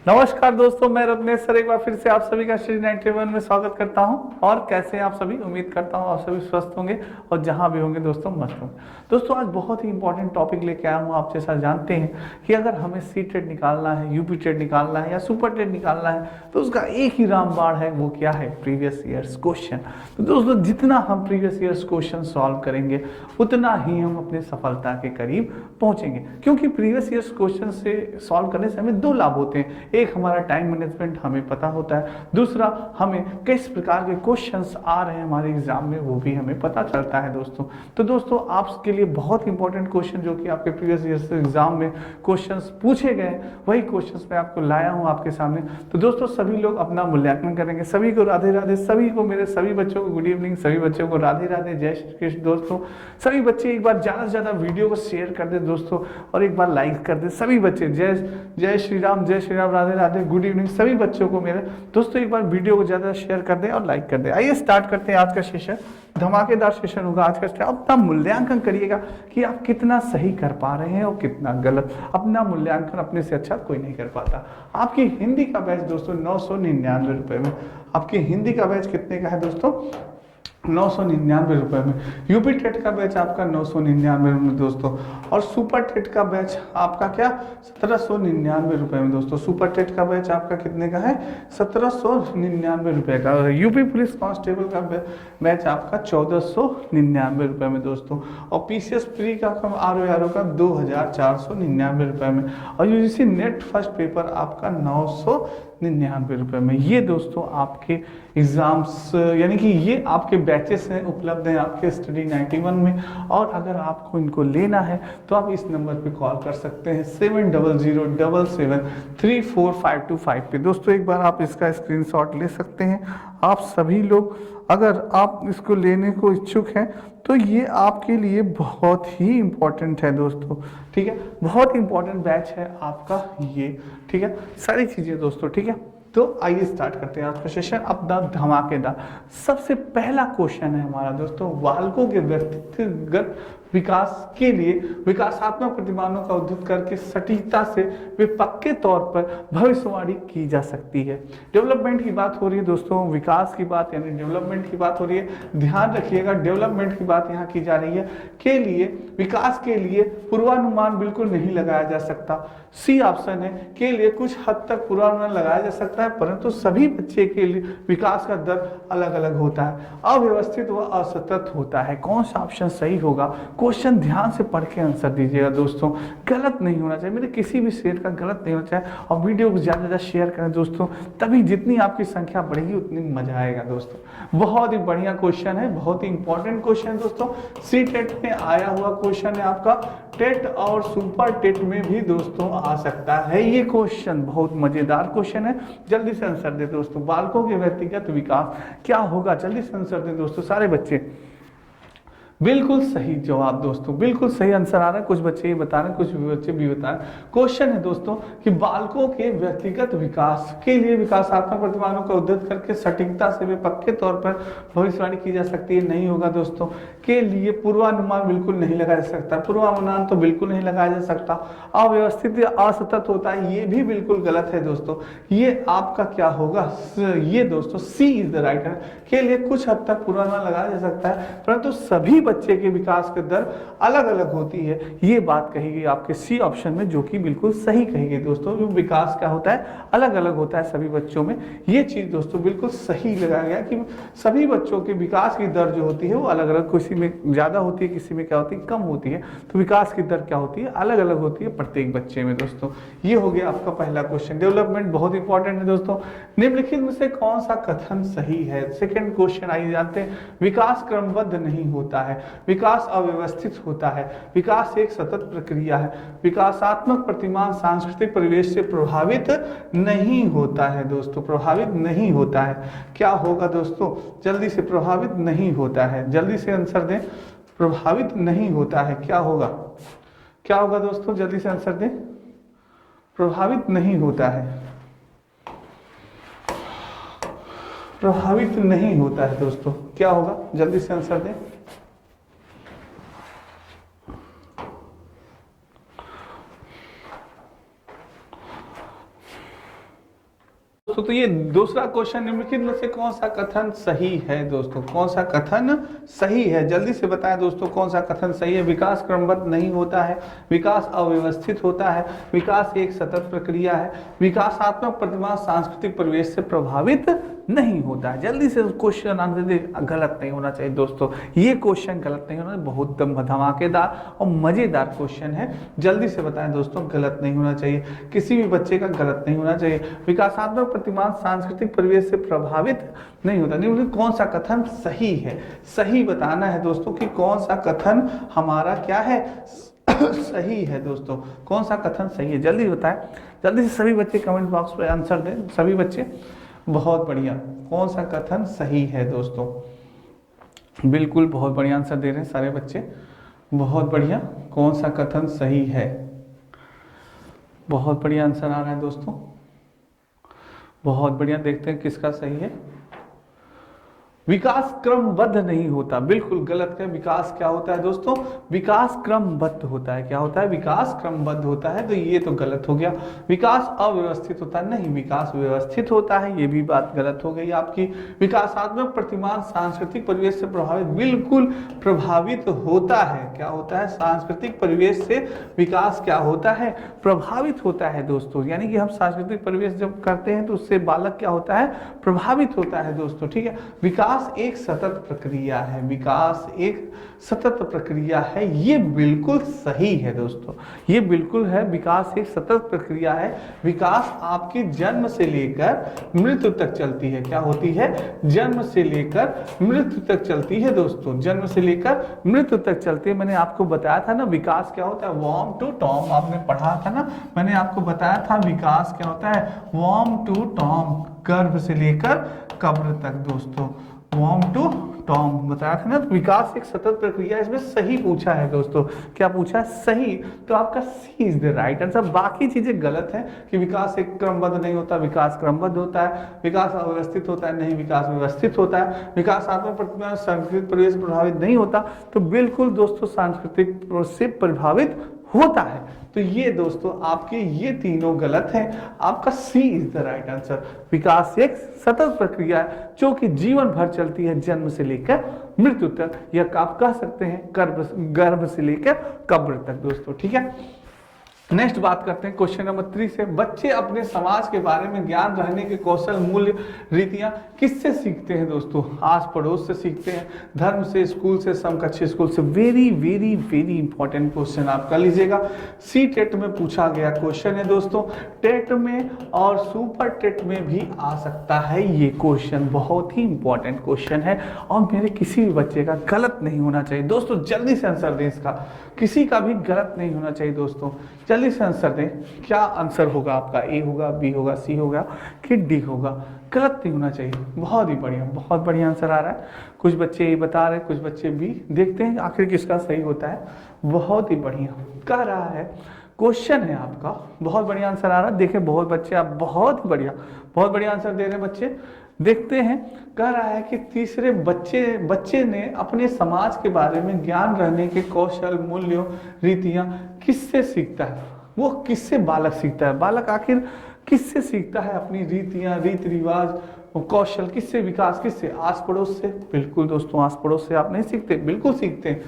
नमस्कार दोस्तों, मैं रत्नेश सर एक बार फिर से आप सभी का श्री 91 में स्वागत करता हूं। और कैसे हैं आप सभी? उम्मीद करता हूं आप सभी स्वस्थ होंगे और जहां भी होंगे दोस्तों मस्त होंगे। दोस्तों आज बहुत ही इंपॉर्टेंट टॉपिक लेके आया हूं। आप जैसा जानते हैं कि अगर हमें सी टेट निकालना है, यूपी टेट निकालना है या सुपर टेट निकालना है तो उसका एक ही रामबाण है, वो क्या है? Previous years question. तो दोस्तों जितना हम प्रीवियस ईयर्स क्वेश्चन सॉल्व करेंगे उतना ही हम अपने सफलता के करीब पहुंचेंगे, क्योंकि प्रीवियस ईयर्स क्वेश्चन से सॉल्व करने से हमें दो लाभ होते हैं। एक, हमारा टाइम मैनेजमेंट हमें पता होता है। दूसरा, हमें किस प्रकार के क्वेश्चंस आ रहे हैं हमारे एग्जाम में वो भी हमें पता चलता है दोस्तों। तो दोस्तों आपके लिए बहुत इंपॉर्टेंट क्वेश्चन जो कि आपके प्रीवियस ईयर एग्जाम में क्वेश्चंस पूछे गए, वही क्वेश्चंस मैं आपको लाया हूं आपके सामने। तो दोस्तों सभी लोग अपना मूल्यांकन करेंगे। सभी को राधे राधे, सभी को मेरे सभी बच्चों को गुड इवनिंग, सभी बच्चों को राधे राधे, जय श्री कृष्ण। दोस्तों सभी बच्चे एक बार ज़्यादा से ज़्यादा वीडियो को शेयर कर दे दोस्तों, और एक बार लाइक कर दे सभी बच्चे। जय जय श्री राम, जय श्री राम, राधे राधे, गुड इवनिंग सभी बच्चों को मेरे। दोस्तों एक बार वीडियो को ज़्यादा शेयर कर दें और लाइक कर दें। आइए स्टार्ट करते हैं आज का सेशन। धमाकेदार सेशन होगा आज का। अपना मूल्यांकन करिएगा कि आप कितना सही कर पा रहे हैं और कितना गलत। अपना मूल्यांकन अपने से अच्छा कोई नहीं कर पाता। आपकी हिंदी का बैच दोस्तों 999 रुपये में। आपकी हिंदी का बैच कितने का है दोस्तों? 999 रुपये में। यूपी टेट का बैच आपका 999 में दोस्तों, और सुपर टेट का बैच आपका क्या 1799 रुपये में दोस्तों। सुपर टेट का बैच आपका कितने का है? 1799 रुपये का। यूपी पुलिस कांस्टेबल का बैच आपका 1499 रुपये में दोस्तों, और पीसीएस प्री का आर का 2499 रुपये में, और यूजीसी नेट फर्स्ट पेपर आपका 999 रुपये में। ये दोस्तों आपके एग्जाम्स यानी कि ये आपके बैचेस हैं, उपलब्ध हैं आपके स्टडी 91 में। और अगर आपको इनको लेना है तो आप इस नंबर पे कॉल कर सकते हैं 7007734525 पे। दोस्तों एक बार आप इसका स्क्रीनशॉट ले सकते हैं। आप सभी लोग अगर आप इसको लेने को इच्छुक हैं तो ये आपके लिए बहुत ही इम्पोर्टेंट है दोस्तों, ठीक है। बहुत इंपॉर्टेंट बैच है आपका ये, ठीक है। सारी चीज़ें दोस्तों, ठीक है। तो आइए स्टार्ट करते हैं आज का सेशन अपना धमाकेदार। सबसे पहला क्वेश्चन है हमारा दोस्तों, बालकों के व्यक्तिगत विकास के लिए विकासात्मक प्रतिमानों का उद्धृत करके सटीकता से वे पक्के तौर पर भविष्यवाणी की जा सकती है। डेवलपमेंट की बात हो रही है दोस्तों, विकास की बात यानी डेवलपमेंट की बात हो रही है। ध्यान रखिएगा डेवलपमेंट की बात यहाँ की जा रही है। के लिए विकास के लिए पूर्वानुमान बिल्कुल नहीं लगाया जा सकता। सी ऑप्शन है, के लिए कुछ हद तक पूर्वानुमान लगाया जा सकता है, परंतु सभी बच्चे के लिए विकास का दर अलग अलग होता है, अव्यवस्थित व असतत होता है। कौन सा ऑप्शन सही होगा? क्वेश्चन ध्यान से पढ़ के आंसर दीजिएगा दोस्तों, गलत नहीं होना चाहिए, मेरे किसी भी शेयर का गलत नहीं होना चाहिए। और वीडियो को ज़्यादा से ज़्यादा शेयर करें दोस्तों, तभी जितनी आपकी संख्या बढ़ेगी उतनी मजा आएगा दोस्तों। बहुत ही बढ़िया क्वेश्चन है, बहुत ही इंपॉर्टेंट क्वेश्चन दोस्तों। सी टेट में आया हुआ क्वेश्चन है आपका, टेट और सुपर टेट में भी दोस्तों आ सकता है ये क्वेश्चन। बहुत मजेदार क्वेश्चन है, जल्दी से आंसर दे दोस्तों। बालकों के व्यक्तिगत विकास क्या होगा? जल्दी से आंसर दे दोस्तों सारे बच्चे। बिल्कुल सही जवाब दोस्तों, बिल्कुल सही आंसर आ रहा है। कुछ बच्चे ये बता रहे हैं, कुछ बच्चे भी बता रहे हैं। क्वेश्चन है दोस्तों कि बालकों के व्यक्तिगत विकास के लिए विकासात्मक प्रतिमानों का उद्धृत करके सटीकता से वे पक्के तौर पर भविष्यवाणी की जा सकती है। नहीं होगा दोस्तों। के लिए पूर्वानुमान बिल्कुल नहीं लगाया जा सकता, पूर्वानुमान तो बिल्कुल नहीं लगाया जा सकता। अव्यवस्थित या असतत होता है, ये भी बिल्कुल गलत है दोस्तों। ये आपका क्या होगा? ये दोस्तों सी इज द राइट है। के लिए कुछ हद तक पूर्वानुमान लगाया जा सकता है, परंतु सभी बच्चे के विकास की दर अलग अलग होती है। ये बात कही गई आपके सी ऑप्शन में, जो कि बिल्कुल सही कही गई दोस्तों। जो विकास क्या होता है, अलग अलग होता है सभी बच्चों में। ये चीज दोस्तों बिल्कुल सही लगाया गया कि सभी बच्चों के विकास की दर जो होती है वो अलग अलग, किसी में ज्यादा होती है, किसी में क्या होती है कम होती है। तो विकास की दर क्या होती है, अलग अलग होती है प्रत्येक बच्चे में दोस्तों। ये हो गया आपका पहला क्वेश्चन। डेवलपमेंट बहुत इंपॉर्टेंट है दोस्तों। निम्नलिखित में से कौन सा कथन सही है? सेकंड क्वेश्चन आइए जानते हैं। विकास क्रमबद्ध नहीं होता है, विकास अव्यवस्थित होता है, विकास एक सतत प्रक्रिया है, विकासात्मक प्रतिमान सांस्कृतिक परिवेश से प्रभावित नहीं होता है दोस्तों, प्रभावित नहीं होता है। क्या होगा दोस्तों? जल्दी से, प्रभावित नहीं होता है, जल्दी से आंसर दें। प्रभावित नहीं होता है, क्या होगा? क्या होगा दोस्तों? जल्दी से आंसर दें। प्रभावित नहीं होता है, प्रभावित नहीं होता है दोस्तों, क्या होगा? जल्दी से आंसर दें। दोस्तों तो ये दूसरा क्वेश्चन, निम्नलिखित में से कौन सा कथन सही है दोस्तों, कौन सा कथन सही है, जल्दी से बताएं दोस्तों कौन सा कथन सही है। विकास क्रमबद्ध नहीं होता है, विकास अव्यवस्थित होता है, विकास एक सतत प्रक्रिया है, विकासात्मक प्रतिभा सांस्कृतिक परिवेश से प्रभावित नहीं होता है। जल्दी से क्वेश्चन आंसर दे, गलत नहीं होना चाहिए दोस्तों, ये क्वेश्चन गलत नहीं होना, बहुत धमाकेदार और मजेदार क्वेश्चन है। जल्दी से बताएं दोस्तों, गलत नहीं होना चाहिए, किसी भी बच्चे का गलत नहीं होना चाहिए। विकासात्मक प्रतिमान सांस्कृतिक परिवेश से प्रभावित नहीं होता। नहीं, कौन सा कथन सही है, सही बताना है दोस्तों कि कौन सा कथन हमारा क्या है, सही है दोस्तों, कौन सा कथन सही है, जल्दी बताएं। जल्दी से सभी बच्चे कमेंट बॉक्स में आंसर दें, सभी बच्चे। बहुत बढ़िया, कौन सा कथन सही है दोस्तों, बिल्कुल बहुत बढ़िया आंसर दे रहे हैं सारे बच्चे, बहुत बढ़िया। कौन सा कथन सही है, बहुत बढ़िया आंसर आ रहा है दोस्तों, बहुत बढ़िया। देखते हैं किसका सही है। विकास क्रमबद्ध नहीं होता, बिल्कुल गलत है। विकास क्या होता है दोस्तों, विकास क्रमबद्ध होता है। क्या होता है, विकास क्रमबद्ध होता है, तो ये तो गलत हो गया। विकास अव्यवस्थित होता है, नहीं, विकास व्यवस्थित होता है, ये भी बात गलत हो गई आपकी। विकासात्मक प्रतिमान सांस्कृतिक परिवेश से प्रभावित, बिल्कुल प्रभावित होता है। क्या होता है, सांस्कृतिक परिवेश से विकास क्या होता है, प्रभावित होता है दोस्तों। यानी कि हम सांस्कृतिक परिवेश जब करते हैं तो उससे बालक क्या होता है, प्रभावित होता है दोस्तों, ठीक है। विकास एक सतत प्रक्रिया है, विकास एक सतत प्रक्रिया है, ये बिल्कुल सही है दोस्तों, ये बिल्कुल है। विकास एक सतत प्रक्रिया है, विकास आपके जन्म से लेकर मृत्यु तक चलती है। क्या होती है, जन्म से लेकर मृत्यु तक चलती है दोस्तों, जन्म से लेकर मृत्यु तक चलती है। मैंने आपको बताया था ना विकास क्या होता है, वॉर्म टू टॉम, आपने पढ़ा था ना, मैंने आपको बताया था विकास क्या होता है, वॉर्म टू टॉम, गर्भ से लेकर कब्र तक दोस्तों, वॉर्म टू टॉम बताया था ना। तो विकास एक सतत प्रक्रिया, इसमें सही पूछा है दोस्तों, क्या पूछा है, सही। तो आपका सी इज द राइट आंसर। बाकी चीजें गलत है कि विकास एक क्रमबद्ध नहीं होता, विकास क्रमबद्ध होता है, विकास अव्यवस्थित होता है, नहीं, विकास व्यवस्थित होता है, विकासात्मक प्रतिभा सांस्कृतिक परिवेश प्रभावित नहीं होता। तो बिल्कुल दोस्तों सांस्कृतिक से प्रभावित होता है। तो ये दोस्तों आपके ये तीनों गलत हैं, आपका सी इज द राइट आंसर। विकास एक सतत प्रक्रिया है जो कि जीवन भर चलती है, जन्म से लेकर मृत्यु तक, या आप कह सकते हैं गर्भ से लेकर कब्र तक दोस्तों, ठीक है। नेक्स्ट बात करते हैं क्वेश्चन नंबर 3 से। बच्चे अपने समाज के बारे में ज्ञान रहने के कौशल, मूल्य, रीतियां किससे सीखते हैं दोस्तों, आस पड़ोस से सीखते हैं, धर्म से, स्कूल से, समकक्षी स्कूल से। Very very very important question आप कर लीजिएगा, सी टेट में पूछा गया क्वेश्चन है दोस्तों, टेट में और सुपर टेट में भी आ सकता है ये क्वेश्चन, बहुत ही इंपॉर्टेंट क्वेश्चन है और मेरे किसी भी बच्चे का गलत नहीं होना चाहिए दोस्तों। जल्दी से आंसर दें इसका, किसी का भी गलत नहीं होना चाहिए दोस्तों, जल्दी से आंसर दें। क्या आंसर होगा आपका, ए होगा, बी होगा, सी होगा कि डी होगा, गलत नहीं होना चाहिए। बहुत ही बढ़िया, बहुत बढ़िया आंसर आ रहा है। कुछ बच्चे ए बता रहे हैं, कुछ बच्चे बी, देखते हैं आखिर किसका सही होता है। बहुत ही बढ़िया कह रहा है, क्वेश्चन है आपका, बहुत बढ़िया आंसर आ रहा है। देखें बहुत बच्चे, आप बहुत बढ़िया आंसर दे रहे हैं बच्चे। देखते हैं, कह रहा है कि तीसरे बच्चे ने अपने समाज के बारे में ज्ञान रहने के कौशल, मूल्यों, रीतियां किससे सीखता है। वो किससे बालक सीखता है, बालक आखिर किससे सीखता है अपनी रीतियां, रीति रिवाज, कौशल किससे, विकास किससे, आस पड़ोस से। बिल्कुल दोस्तों, आस पड़ोस से आप नहीं सीखते, बिल्कुल सीखते हैं,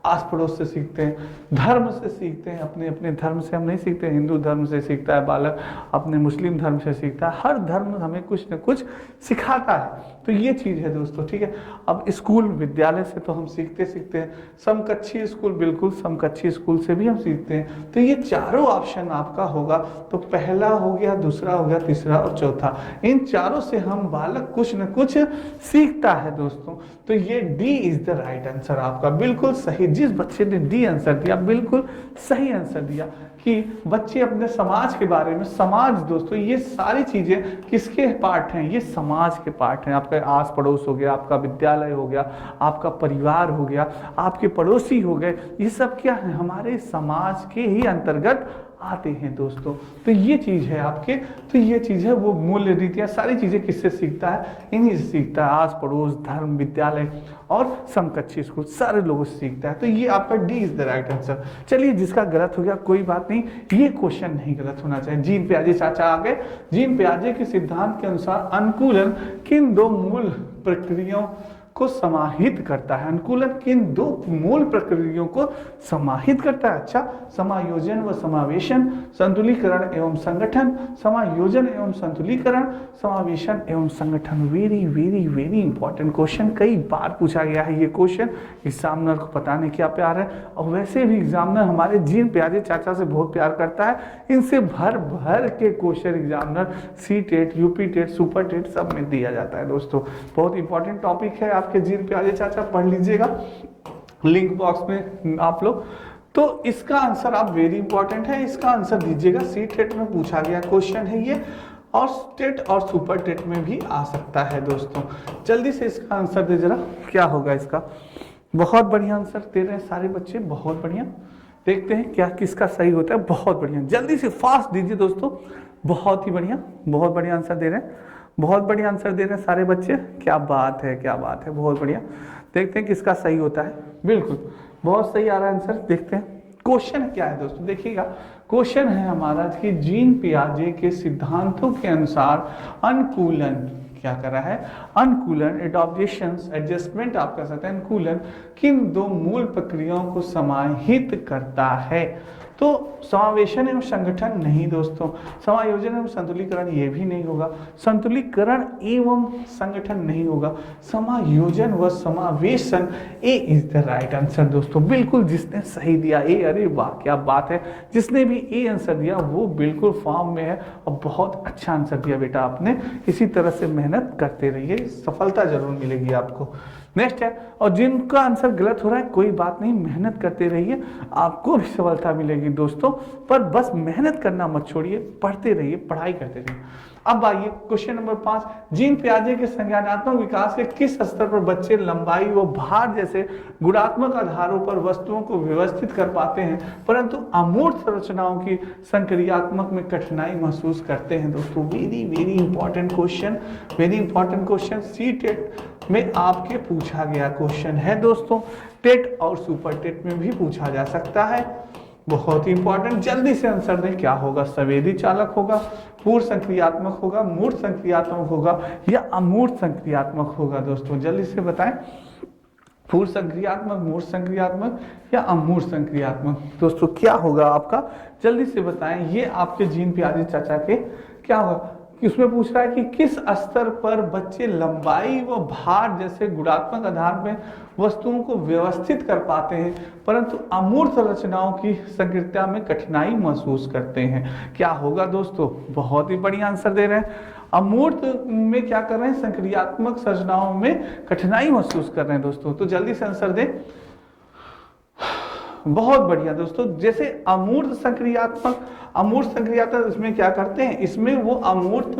आस पड़ोस से सीखते हैं, धर्म से सीखते हैं, अपने अपने धर्म से हम नहीं सीखते। हिंदू धर्म से सीखता है बालक, अपने मुस्लिम धर्म से सीखता है, हर धर्म हमें कुछ न कुछ सिखाता है। तो ये चीज़ है दोस्तों, ठीक है। अब स्कूल विद्यालय से तो हम सीखते हैं, समकक्षी स्कूल, बिल्कुल समकक्षी स्कूल से भी हम सीखते हैं। तो ये चारों ऑप्शन आपका होगा, तो पहला हो गया, दूसरा हो गया, तीसरा और चौथा, इन चारों से हम बालक कुछ न कुछ सीखता है दोस्तों। तो ये D is the right answer आपका, बिल्कुल सही। जिस बच्चे ने डी आंसर दिया बिल्कुल सही आंसर दिया कि बच्चे अपने समाज के बारे में, समाज दोस्तों ये सारी चीजें किसके पार्ट हैं, ये समाज के पार्ट हैं। आपका आस पड़ोस हो गया, आपका विद्यालय हो गया, आपका परिवार हो गया, आपके पड़ोसी हो गए, ये सब क्या है, हमारे समाज के ही अंतर्गत आते हैं दोस्तों। तो ये चीज़ है आपके, तो ये चीज़ है वो मूल्य रीतियाँ सारी चीज़ें किससे सीखता है, इन्हीं से सीखता है। आस पड़ोस, धर्म, विद्यालय और समकक्षी स्कूल सारे लोगों से सीखता है। तो ये आपका D is the right answer. चलिए जिसका गलत हो गया कोई बात नहीं, ये क्वेश्चन नहीं गलत होना चाहिए। जीन पियाजे चाचा आ गए। जीन पियाजे के सिद्धांत के अनुसार अनुकूलन किन दो मूल प्रक्रियाओं को समाहित करता है? अनुकूलन किन दो मूल प्रक्रियाओं को समाहित करता है? अच्छा, समायोजन व समावेशन, संतुलीकरण एवं संगठन, समायोजन एवं संतुलीकरण, समावेशन एवं संगठन। Very very very important question, कई बार पूछा गया है ये क्वेश्चन। एग्जामिनर को पता नहीं क्या प्यार है, और वैसे भी एग्जामिनर हमारे जीन पियाजे चाचा से बहुत प्यार करता है। इनसे भर भर के question examiner C TET, UP TET, super TET सब में दिया जाता है दोस्तों। बहुत इंपॉर्टेंट टॉपिक है आपके जीन पियाजे चाचा, पढ़ लीजिएगा लिंक बॉक्स में आप लोग। तो इसका आंसर आप वेरी इंपॉर्टेंट है, इसका आंसर दीजिएगा। सी टेट में पूछा गया क्वेश्चन है ये, और टेट और सुपर टेट में भी आ सकता है दोस्तों। जल्दी से इसका आंसर दे जरा, क्या होगा इसका। बहुत बढ़िया आंसर दे रहे हैं सारे बच्चे, बहुत बढ़िया। देखते हैं क्या किसका सही होता है। बहुत बढ़िया, जल्दी से फास्ट दीजिए दोस्तों। बहुत ही बढ़िया, बहुत बढ़िया आंसर दे रहे हैं, बहुत बढ़िया आंसर दे रहे हैं सारे बच्चे। क्या बात है, क्या बात है, बहुत बढ़िया। देखते हैं किसका सही होता है। बिल्कुल बहुत सही आ रहा है आंसर। देखते हैं क्वेश्चन क्या है दोस्तों, देखिएगा। क्वेश्चन है हमारा कि जीन पियाजे के सिद्धांतों के अनुसार अनुकूलन क्या कर रहा है? अनुकूलन, एडॉप्टेशंस, एडजस्टमेंट आप कह सकते हैं। अनुकूलन किन दो मूल प्रक्रियाओं को समाहित करता है? तो समावेशन एवं संगठन नहीं दोस्तों, समायोजन एवं संतुलीकरण ये भी नहीं होगा, संतुलीकरण एवं संगठन नहीं होगा, समायोजन व समावेशन। ए इज द राइट आंसर दोस्तों। बिल्कुल जिसने सही दिया ए, अरे वाह क्या बात है, जिसने भी ए आंसर दिया वो बिल्कुल फॉर्म में है और बहुत अच्छा आंसर दिया बेटा आपने। इसी तरह से मेहनत करते रहिए, सफलता जरूर मिलेगी आपको। नेक्स्ट है, और जिनका आंसर गलत हो रहा है कोई बात नहीं, मेहनत करते रहिए, आपको भी सफलता मिलेगी दोस्तों। पर बस मेहनत करना मत छोड़िए, पढ़ते रहिए, पढ़ाई करते रहिए। अब आइए क्वेश्चन नंबर 5। जीन पियाजे के संज्ञानात्मक विकास के किस स्तर पर बच्चे लंबाई व भार जैसे गुणात्मक आधारों पर वस्तुओं को व्यवस्थित कर पाते हैं, परंतु अमूर्त संरचनाओं की संक्रियात्मक में कठिनाई महसूस करते हैं? दोस्तों very very important question, very important question. C TET में आपके पूछा गया क्वेश्चन है दोस्तों। टेट और सुपर टेट में भी पूछा जा सकता है, बहुत ही इंपॉर्टेंट। जल्दी से आंसर दें, क्या होगा? संवेदी चालक होगा, पूर्व संक्रियात्मक होगा, मूर्त संक्रियात्मक होगा या अमूर्त संक्रियात्मक होगा? दोस्तों जल्दी से बताएं, पूर्व संक्रियात्मक, मूर्त संक्रियात्मक या अमूर्त संक्रियात्मक? दोस्तों क्या होगा आपका, जल्दी से बताएं। ये आपके जीन पियाजे चाचा के क्या होगा? इसमें पूछ रहा है कि किस स्तर पर बच्चे लंबाई व भार जैसे गुणात्मक आधार में वस्तुओं को व्यवस्थित कर पाते हैं, परंतु अमूर्त संरचनाओं की संक्रियता में कठिनाई महसूस करते हैं? क्या होगा दोस्तों? बहुत ही बढ़िया आंसर दे रहे हैं। अमूर्त में क्या कर रहे हैं? संक्रियात्मक संरचनाओं में कठिनाई महसूस कर रहे हैं दोस्तों। तो जल्दी से आंसर दें। बहुत बढ़िया दोस्तों। जैसे अमूर्त संक्रियात्मक, अमूर्त संक्रियात्मक इसमें क्या करते हैं? इसमें वो अमूर्त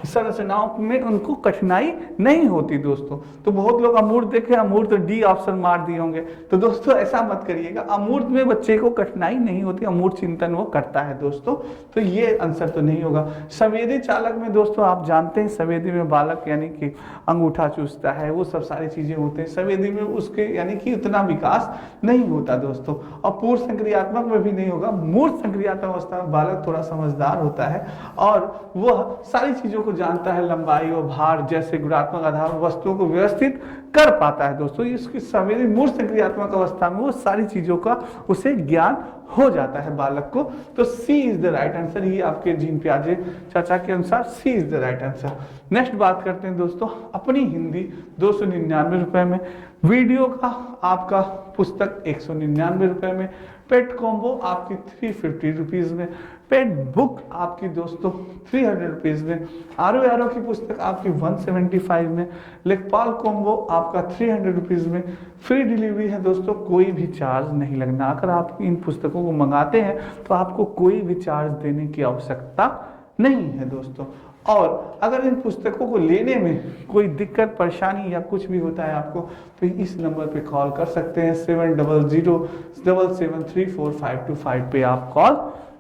संरचनाओं में उनको कठिनाई नहीं होती दोस्तों। तो बहुत लोग अमूर्त देखे, अमूर्त डी ऑप्शन मार दिए होंगे। तो दोस्तों ऐसा मत करिएगा, अमूर्त में बच्चे को कठिनाई नहीं होती, अमूर्त चिंतन वो करता है दोस्तों। तो ये आंसर तो नहीं होगा। संवेदी चालक में दोस्तों आप जानते हैं, संवेदी में बालक यानी कि अंगूठा चूसता है, वो सब सारी चीजें होते हैं। संवेदी में उसके यानी कि उतना विकास नहीं होता दोस्तों। और पूर्व संक्रियात्मक में भी नहीं होगा। मूर्त संक्रियात्मक अवस्था में बालक थोड़ा समझदार होता है और वह सारी चीजों को जानता है, लंबाई और भार जैसे गुणात्मक आधार वस्तुओं को व्यवस्थित कर पाता है दोस्तों। इसकी संवेदी मूर्त संक्रियात्मक अवस्था में वो सारी चीजों का उसे ज्ञान हो जाता है बालक को। तो C is the right answer. ये आपके जीन पियाजे चाचा के अनुसार C is the right answer. Next बात करते हैं दोस्तों अपनी हिंदी 299 रुपए में, वीडियो का आपका पुस्तक 199 रुपए में, पेट कॉम्बो आपकी 350 रुपीज में, पेट बुक आपकी दोस्तों 300 रुपीज में, आरो की पुस्तक आपकी 175 में, लेखपाल कॉम्बो आपका 300 रुपीज में। फ्री डिलीवरी है दोस्तों, कोई भी चार्ज नहीं लगना। अगर आप इन पुस्तकों को मंगाते हैं तो आपको कोई भी चार्ज देने की आवश्यकता नहीं है दोस्तों। और अगर इन पुस्तकों को लेने में कोई दिक्कत परेशानी या कुछ भी होता है आपको, तो इस नंबर पे कॉल कर सकते हैं, 7007734525 पे आप कॉल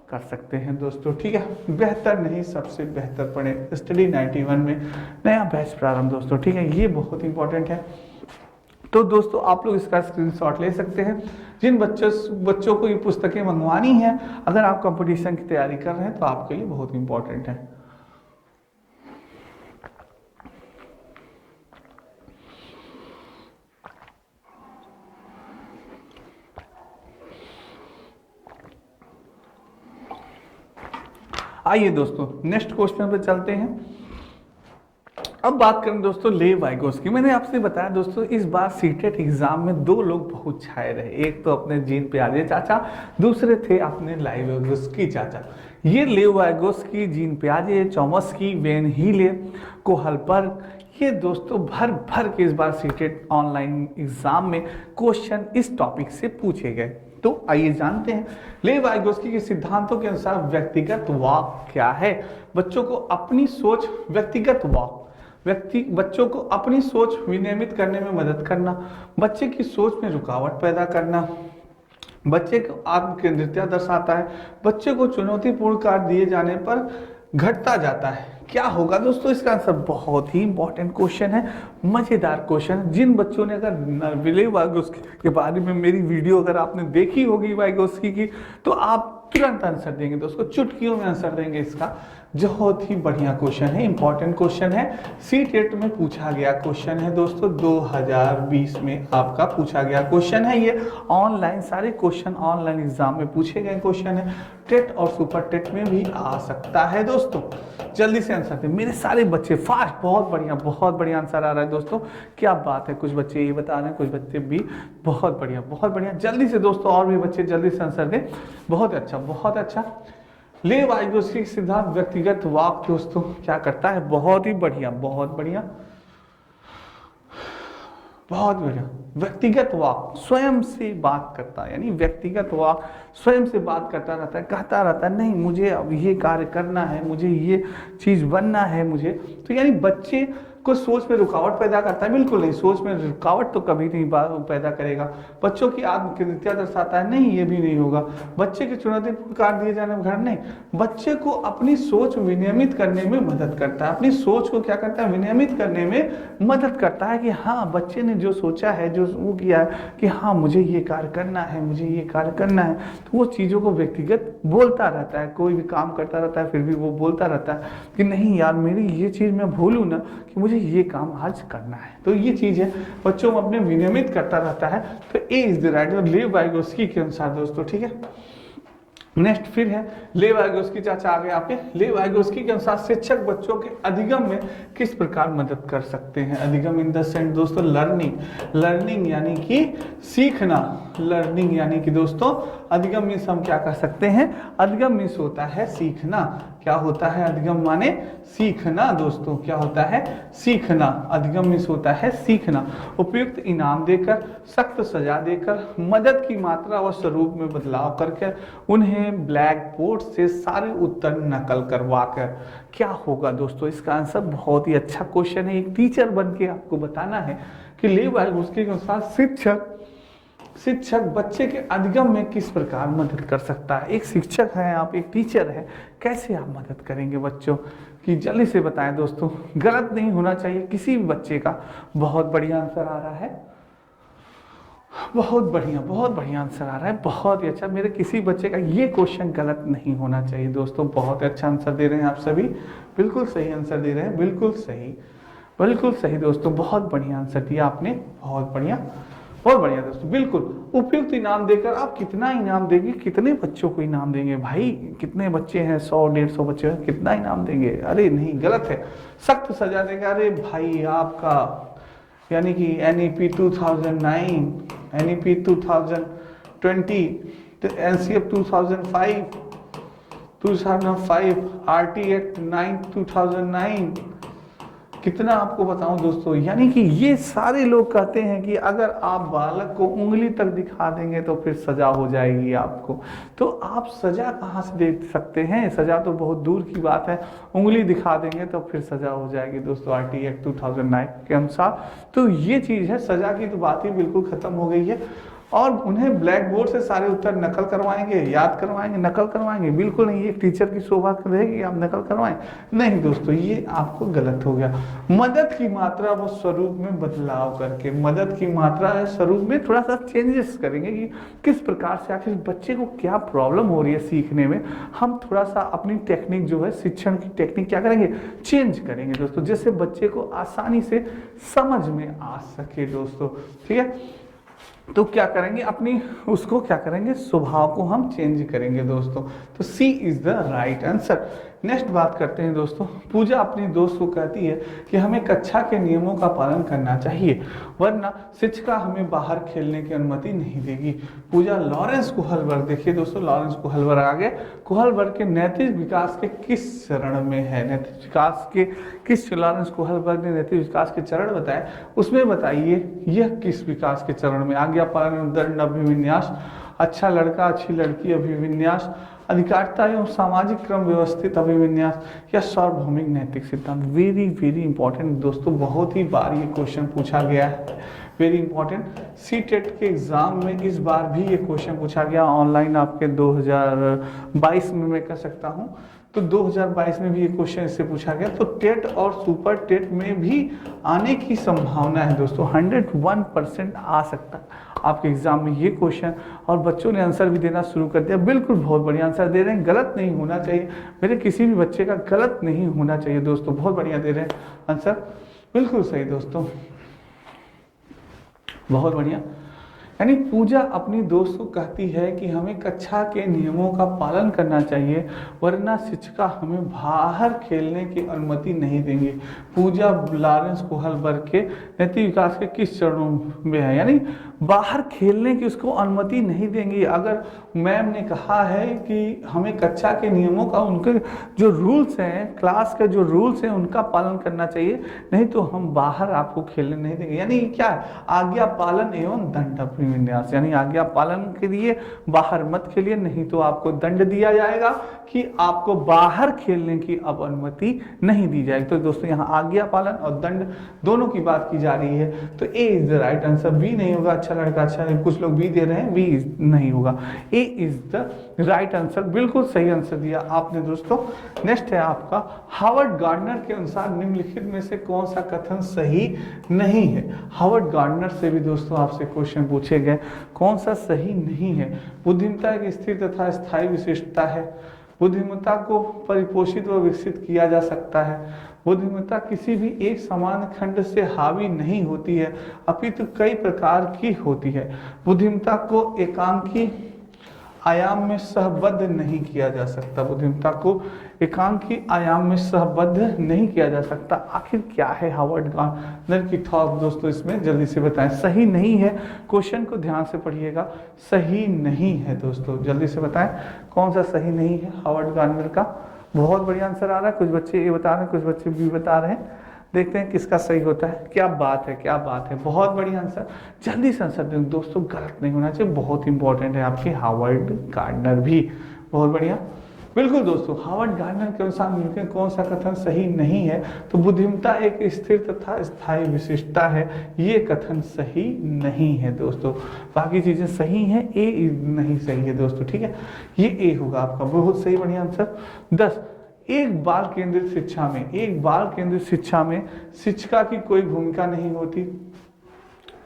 कर सकते हैं दोस्तों, ठीक है। बेहतर नहीं सबसे बेहतर पढ़े, स्टडी 91 में नया बैच प्रारंभ दोस्तों, ठीक है, ये बहुत इंपॉर्टेंट है। तो दोस्तों आप लोग इसका स्क्रीनशॉट ले सकते हैं। जिन बच्चों को ये पुस्तकें मंगवानी है, अगर आप कंपटीशन की तैयारी कर रहे हैं तो आपके लिए बहुत इंपॉर्टेंट है। आइए दोस्तों नेक्स्ट क्वेश्चन पे चलते हैं। अब बात करें दोस्तों लेव वाइगोस की। मैंने आपसे बताया दोस्तों इस बार सीटेट एग्जाम में दो लोग बहुत छाए रहे, एक तो अपने जीन प्याजे चाचा, दूसरे थे अपने लाइवाइगोस्की चाचा। ये लेव वाइगोस्की, जीन प्याजे, चॉम्स्की, वेन हीले, कोहलबर्ग, ये दोस्तों भर भर के इस बार सीटेट ऑनलाइन एग्जाम में क्वेश्चन इस टॉपिक से पूछे गए। तो आइए जानते हैं लेव वाइगोस्की के सिद्धांतों के अनुसार व्यक्तिगत वाक क्या है। बच्चों को अपनी सोच, व्यक्तिगत वाक बच्चों को अपनी सोच विनियमित करने में मदद करना, बच्चे की सोच में रुकावट पैदा करना, बच्चे को आत्मकेंद्रितता दर्शाता है, बच्चे को चुनौतीपूर्ण कार्य दिए जाने पर घटता जाता है। क्या होगा दोस्तों इसका आंसर? बहुत ही इंपॉर्टेंट क्वेश्चन है, मजेदार क्वेश्चन। जिन बच्चों ने अगर लेव वाइगोस्की के बारे में मेरी वीडियो अगर आपने देखी होगी वाइगोस्की की, तो आप तुरंत आंसर देंगे दोस्तों, चुटकियों में आंसर देंगे इसका। बहुत ही बढ़िया क्वेश्चन है, इंपॉर्टेंट क्वेश्चन है, सीटेट में पूछा गया क्वेश्चन है दोस्तों, 2020 में आपका पूछा गया क्वेश्चन है। ये ऑनलाइन सारे क्वेश्चन ऑनलाइन एग्जाम में पूछे गए क्वेश्चन है, टेट और सुपर टेट में भी आ सकता है दोस्तों। जल्दी से आंसर दें मेरे सारे बच्चे, फास्ट, बहुत बढ़िया आंसर आ रहा है दोस्तों। क्या बात है, कुछ बच्चे ये बता रहे हैं, कुछ बच्चे भी, बहुत बढ़िया। जल्दी से दोस्तों और भी बच्चे जल्दी से आंसर दें, बहुत अच्छा। लेव वाइगोस्की सिद्धांत व्यक्तिगत वाक दोस्तों क्या करता है? बहुत बढ़िया। व्यक्तिगत वाक स्वयं से बात करता है, यानी व्यक्तिगत वाक स्वयं से बात करता रहता है, कहता रहता है नहीं मुझे अब ये कार्य करना है, मुझे ये चीज बनना है मुझे। तो यानी बच्चे को सोच में रुकावट पैदा करता है? बिल्कुल नहीं, सोच में रुकावट तो कभी नहीं पैदा करेगा। बच्चों की आत्मकेंद्रितता दर्शाता है? नहीं, ये भी नहीं होगा। बच्चे के चुनौतीपूर्ण कार्य दिए जाने में घर नहीं, बच्चे को अपनी सोच विनियमित करने में मदद करता है। अपनी सोच को क्या करता है? विनियमित करने में मदद करता है कि हाँ बच्चे ने जो सोचा है, जो वो किया है कि हाँ मुझे ये कार्य करना है, मुझे ये कार्य करना है, तो वो चीज़ों को व्यक्तिगत बोलता रहता है। कोई भी काम करता रहता है फिर भी वो बोलता रहता है कि नहीं यार मेरी ये चीज़ मैं भूलूँ ना कि मुझे ये काम आज करना है। तो ये चीज है, बच्चों को अपने विनियमित करता रहता है। तो ए इज द राइट लेव वाइगोस्की के अनुसार दोस्तों, ठीक है। नेक्स्ट फिर है लेव वाइगोस्की चाचा आगे आपके। लेव वाइगोस्की के अनुसार शिक्षक बच्चों के अधिगम में किस प्रकार मदद कर सकते हैं? अधिगम इन द सेंस दोस्तों लर्निंग यानी कि सीखना, लर्निंग यानी कि दोस्तों अधिगम मीन्स हम क्या कर सकते हैं? अधिगम मीन्स होता है सीखना। क्या होता है अधिगम? माने सीखना दोस्तों। क्या होता है? सीखना। अधिगम मीन्स होता है सीखना। उपयुक्त इनाम देकर, सख्त सजा देकर, मदद की मात्रा व स्वरूप में बदलाव करके, उन्हें ब्लैक बोर्ड से सारे उत्तर नकल करवा कर। क्या होगा दोस्तों इसका आंसर? बहुत ही अच्छा क्वेश्चन है। एक टीचर बन के आपको बताना है कि लेव वाइगोस्की के अनुसार शिक्षक बच्चे के अधिगम में किस प्रकार मदद कर सकता है। एक शिक्षक है आप, एक टीचर है, कैसे आप मदद करेंगे बच्चों की? जल्दी से बताएं दोस्तों, गलत नहीं होना चाहिए किसी भी बच्चे का। बहुत बढ़िया आंसर आ रहा है, बहुत बढ़िया आंसर आ रहा है, बहुत ही अच्छा। मेरे किसी बच्चे का ये क्वेश्चन गलत नहीं होना चाहिए दोस्तों। बहुत अच्छा आंसर दे रहे हैं आप सभी, बिल्कुल सही आंसर दे रहे हैं, बिल्कुल सही दोस्तों, बहुत बढ़िया आंसर दिया आपने, बहुत बढ़िया दोस्तों। बिल्कुल उपयुक्त इनाम देकर, आप कितना इनाम देंगे? कितने बच्चों को इनाम देंगे भाई? कितने बच्चे हैं? 100-150 बच्चे हैं, कितना इनाम देंगे? अरे नहीं, गलत है। सख्त सजा देगा? अरे भाई आपका यानी कि NEP 2009, NEP 2020, NCF 2005, RT Act 9 2009, कितना आपको बताऊं दोस्तों। यानी कि ये सारे लोग कहते हैं कि अगर आप बालक को उंगली तक दिखा देंगे तो फिर सजा हो जाएगी आपको। तो आप सजा कहाँ से दे सकते हैं? सजा तो बहुत दूर की बात है, उंगली दिखा देंगे तो फिर सजा हो जाएगी दोस्तों RT Act 2009 के अनुसार। तो ये चीज है, सजा की तो बात ही बिल्कुल खत्म हो गई है। और उन्हें ब्लैक बोर्ड से सारे उत्तर नकल करवाएंगे, याद करवाएंगे, नकल करवाएंगे? बिल्कुल नहीं। ये टीचर की शोभा रहेगी कि आप नकल करवाएं? नहीं दोस्तों, ये आपको गलत हो गया। मदद की मात्रा व स्वरूप में बदलाव करके, मदद की मात्रा है स्वरूप में थोड़ा सा चेंजेस करेंगे कि किस प्रकार से आखिर बच्चे को क्या प्रॉब्लम हो रही है सीखने में, हम थोड़ा सा अपनी टेक्निक जो है, शिक्षण की टेक्निक क्या करेंगे, चेंज करेंगे दोस्तों, जिससे बच्चे को आसानी से समझ में आ सके दोस्तों। ठीक है, तो क्या करेंगे, अपनी उसको क्या करेंगे, स्वभाव को हम चेंज करेंगे दोस्तों। तो C is the right answer. Next बात करते हैं दोस्तों। पूजा अपनी दोस्त को कहती है कि हमें कक्षा के नियमों का पालन करना चाहिए, वरना शिक्षिका हमें बाहर खेलने की अनुमति नहीं देगी। पूजा लॉरेंस कुहलबर्ग, देखिए दोस्तों, लॉरेंस कुहलबर्ग आगे, कुहलबर्ग के नैतिक विकास के किस चरण में है? नैतिक विकास के किस, लॉरेंस कुहलबर्ग ने नैतिक विकास के चरण बताए, उसमें बताइए यह किस विकास के चरण में? आज्ञा पालन, दंड, अभिविन्यास, अच्छा लड़का अच्छी लड़की अभिविन्यास, अधिकारिता एवं सामाजिक क्रम व्यवस्थित अभिविन्यास, या सार्वभौमिक नैतिक सिद्धांत? वेरी वेरी इंपॉर्टेंट दोस्तों, बहुत ही बार ये क्वेश्चन पूछा गया है, वेरी इंपॉर्टेंट। सी टेट के एग्जाम में इस बार भी ये क्वेश्चन पूछा गया ऑनलाइन, आपके 2022 में मैं कह सकता हूँ, तो 2022 में भी ये क्वेश्चन इससे पूछा गया। तो टेट और सुपर टेट में भी आने की संभावना है दोस्तों, 101% आ सकता है आपके एग्जाम में ये क्वेश्चन। और बच्चों ने आंसर भी देना शुरू कर दिया, बिल्कुल बहुत बढ़िया आंसर दे रहे हैं, गलत नहीं होना चाहिए, मेरे किसी भी बच्चे का गलत नहीं होना चाहिए दोस्तों, बहुत बढ़िया दे रहे हैं आंसर, बिल्कुल सही दोस्तों, बहुत बढ़िया। यानी पूजा अपनी दोस्त को कहती है कि हमें कक्षा के नियमों का पालन करना चाहिए, वरना शिक्षिका हमें बाहर खेलने की अनुमति नहीं देंगे। पूजा लॉरेंस कुहलबर्ग के नैतिक विकास के किस चरणों में है? यानी बाहर खेलने की उसको अनुमति नहीं देंगी। अगर मैम ने कहा है कि हमें कक्षा के नियमों का, उनके जो रूल्स हैं, क्लास के जो रूल्स हैं उनका पालन करना चाहिए, नहीं तो हम बाहर आपको खेलने नहीं देंगे। यानी क्या है, आज्ञा पालन एवं दंड अभिविन्यास, यानी आज्ञा पालन के लिए बाहर मत खेलिए, नहीं तो आपको दंड दिया जाएगा कि आपको बाहर खेलने की अब अनुमति नहीं दी जाएगी। तो दोस्तों यहाँ आज्ञा पालन और दंड दोनों की बात की जा रही है, तो A is the right answer. B नहीं होगा, अच्छा लड़का अच्छा, कुछ लोग बी दे रहे हैं, बी नहीं होगा, ए इज द राइट आंसर, बिल्कुल सही आंसर दिया आपने दोस्तों। नेक्स्ट है आपका, हावर्ड गार्डनर के अनुसार निम्नलिखित में से कौन सा कथन सही नहीं है? हावर्ड गार्डनर से भी दोस्तों आपसे क्वेश्चन पूछे गए, कौन सा सही नहीं है? बुद्धिमत्ता एक स्थिर तथा स्थायी विशिष्टता है, बुद्धिमत्ता को परिपोषित व विकसित किया जा सकता है, बुद्धिमत्ता किसी भी एक समान खंड से हावी नहीं होती है अपितु कई प्रकार की होती है, बुद्धिमत्ता को एकांकी आयाम में सहबद्ध नहीं किया जा सकता, बुद्धिमत्ता को एकांकी आयाम में सहबद्ध नहीं किया जा सकता। आखिर क्या है हावर्ड गार्डनर की थॉट दोस्तों, इसमें जल्दी से बताएं। सही नहीं है, क्वेश्चन को ध्यान से पढ़िएगा, सही नहीं है दोस्तों, जल्दी से बताएं कौन सा सही नहीं है हावर्ड गार्डनर का। बहुत बढ़िया आंसर आ रहा है, कुछ बच्चे ए बता रहे हैं, कुछ बच्चे बी बता रहे हैं, देखते हैं किसका सही होता है। क्या बात है, क्या बात है, बहुत बढ़िया आंसर, जल्दी से आंसर दें दोस्तों, गलत नहीं होना चाहिए, बहुत इंपॉर्टेंट है आपके हावर्ड गार्डनर भी, बहुत बढ़िया। बिल्कुल दोस्तों, हावर्ड गार्डनर के अनुसार निम्नलिखित में कौन सा कथन सही नहीं है? तो बुद्धिमत्ता एक स्थिर तथा स्थायी विशिष्टता है, ये कथन सही नहीं है दोस्तों, बाकी चीजें सही हैं, ए नहीं सही है दोस्तों, ठीक है, ये ए होगा आपका, बहुत सही, बढ़िया आंसर। 10, एक बाल केंद्रित शिक्षा में, एक बाल केंद्रित शिक्षा में शिक्षिका की कोई भूमिका नहीं होती,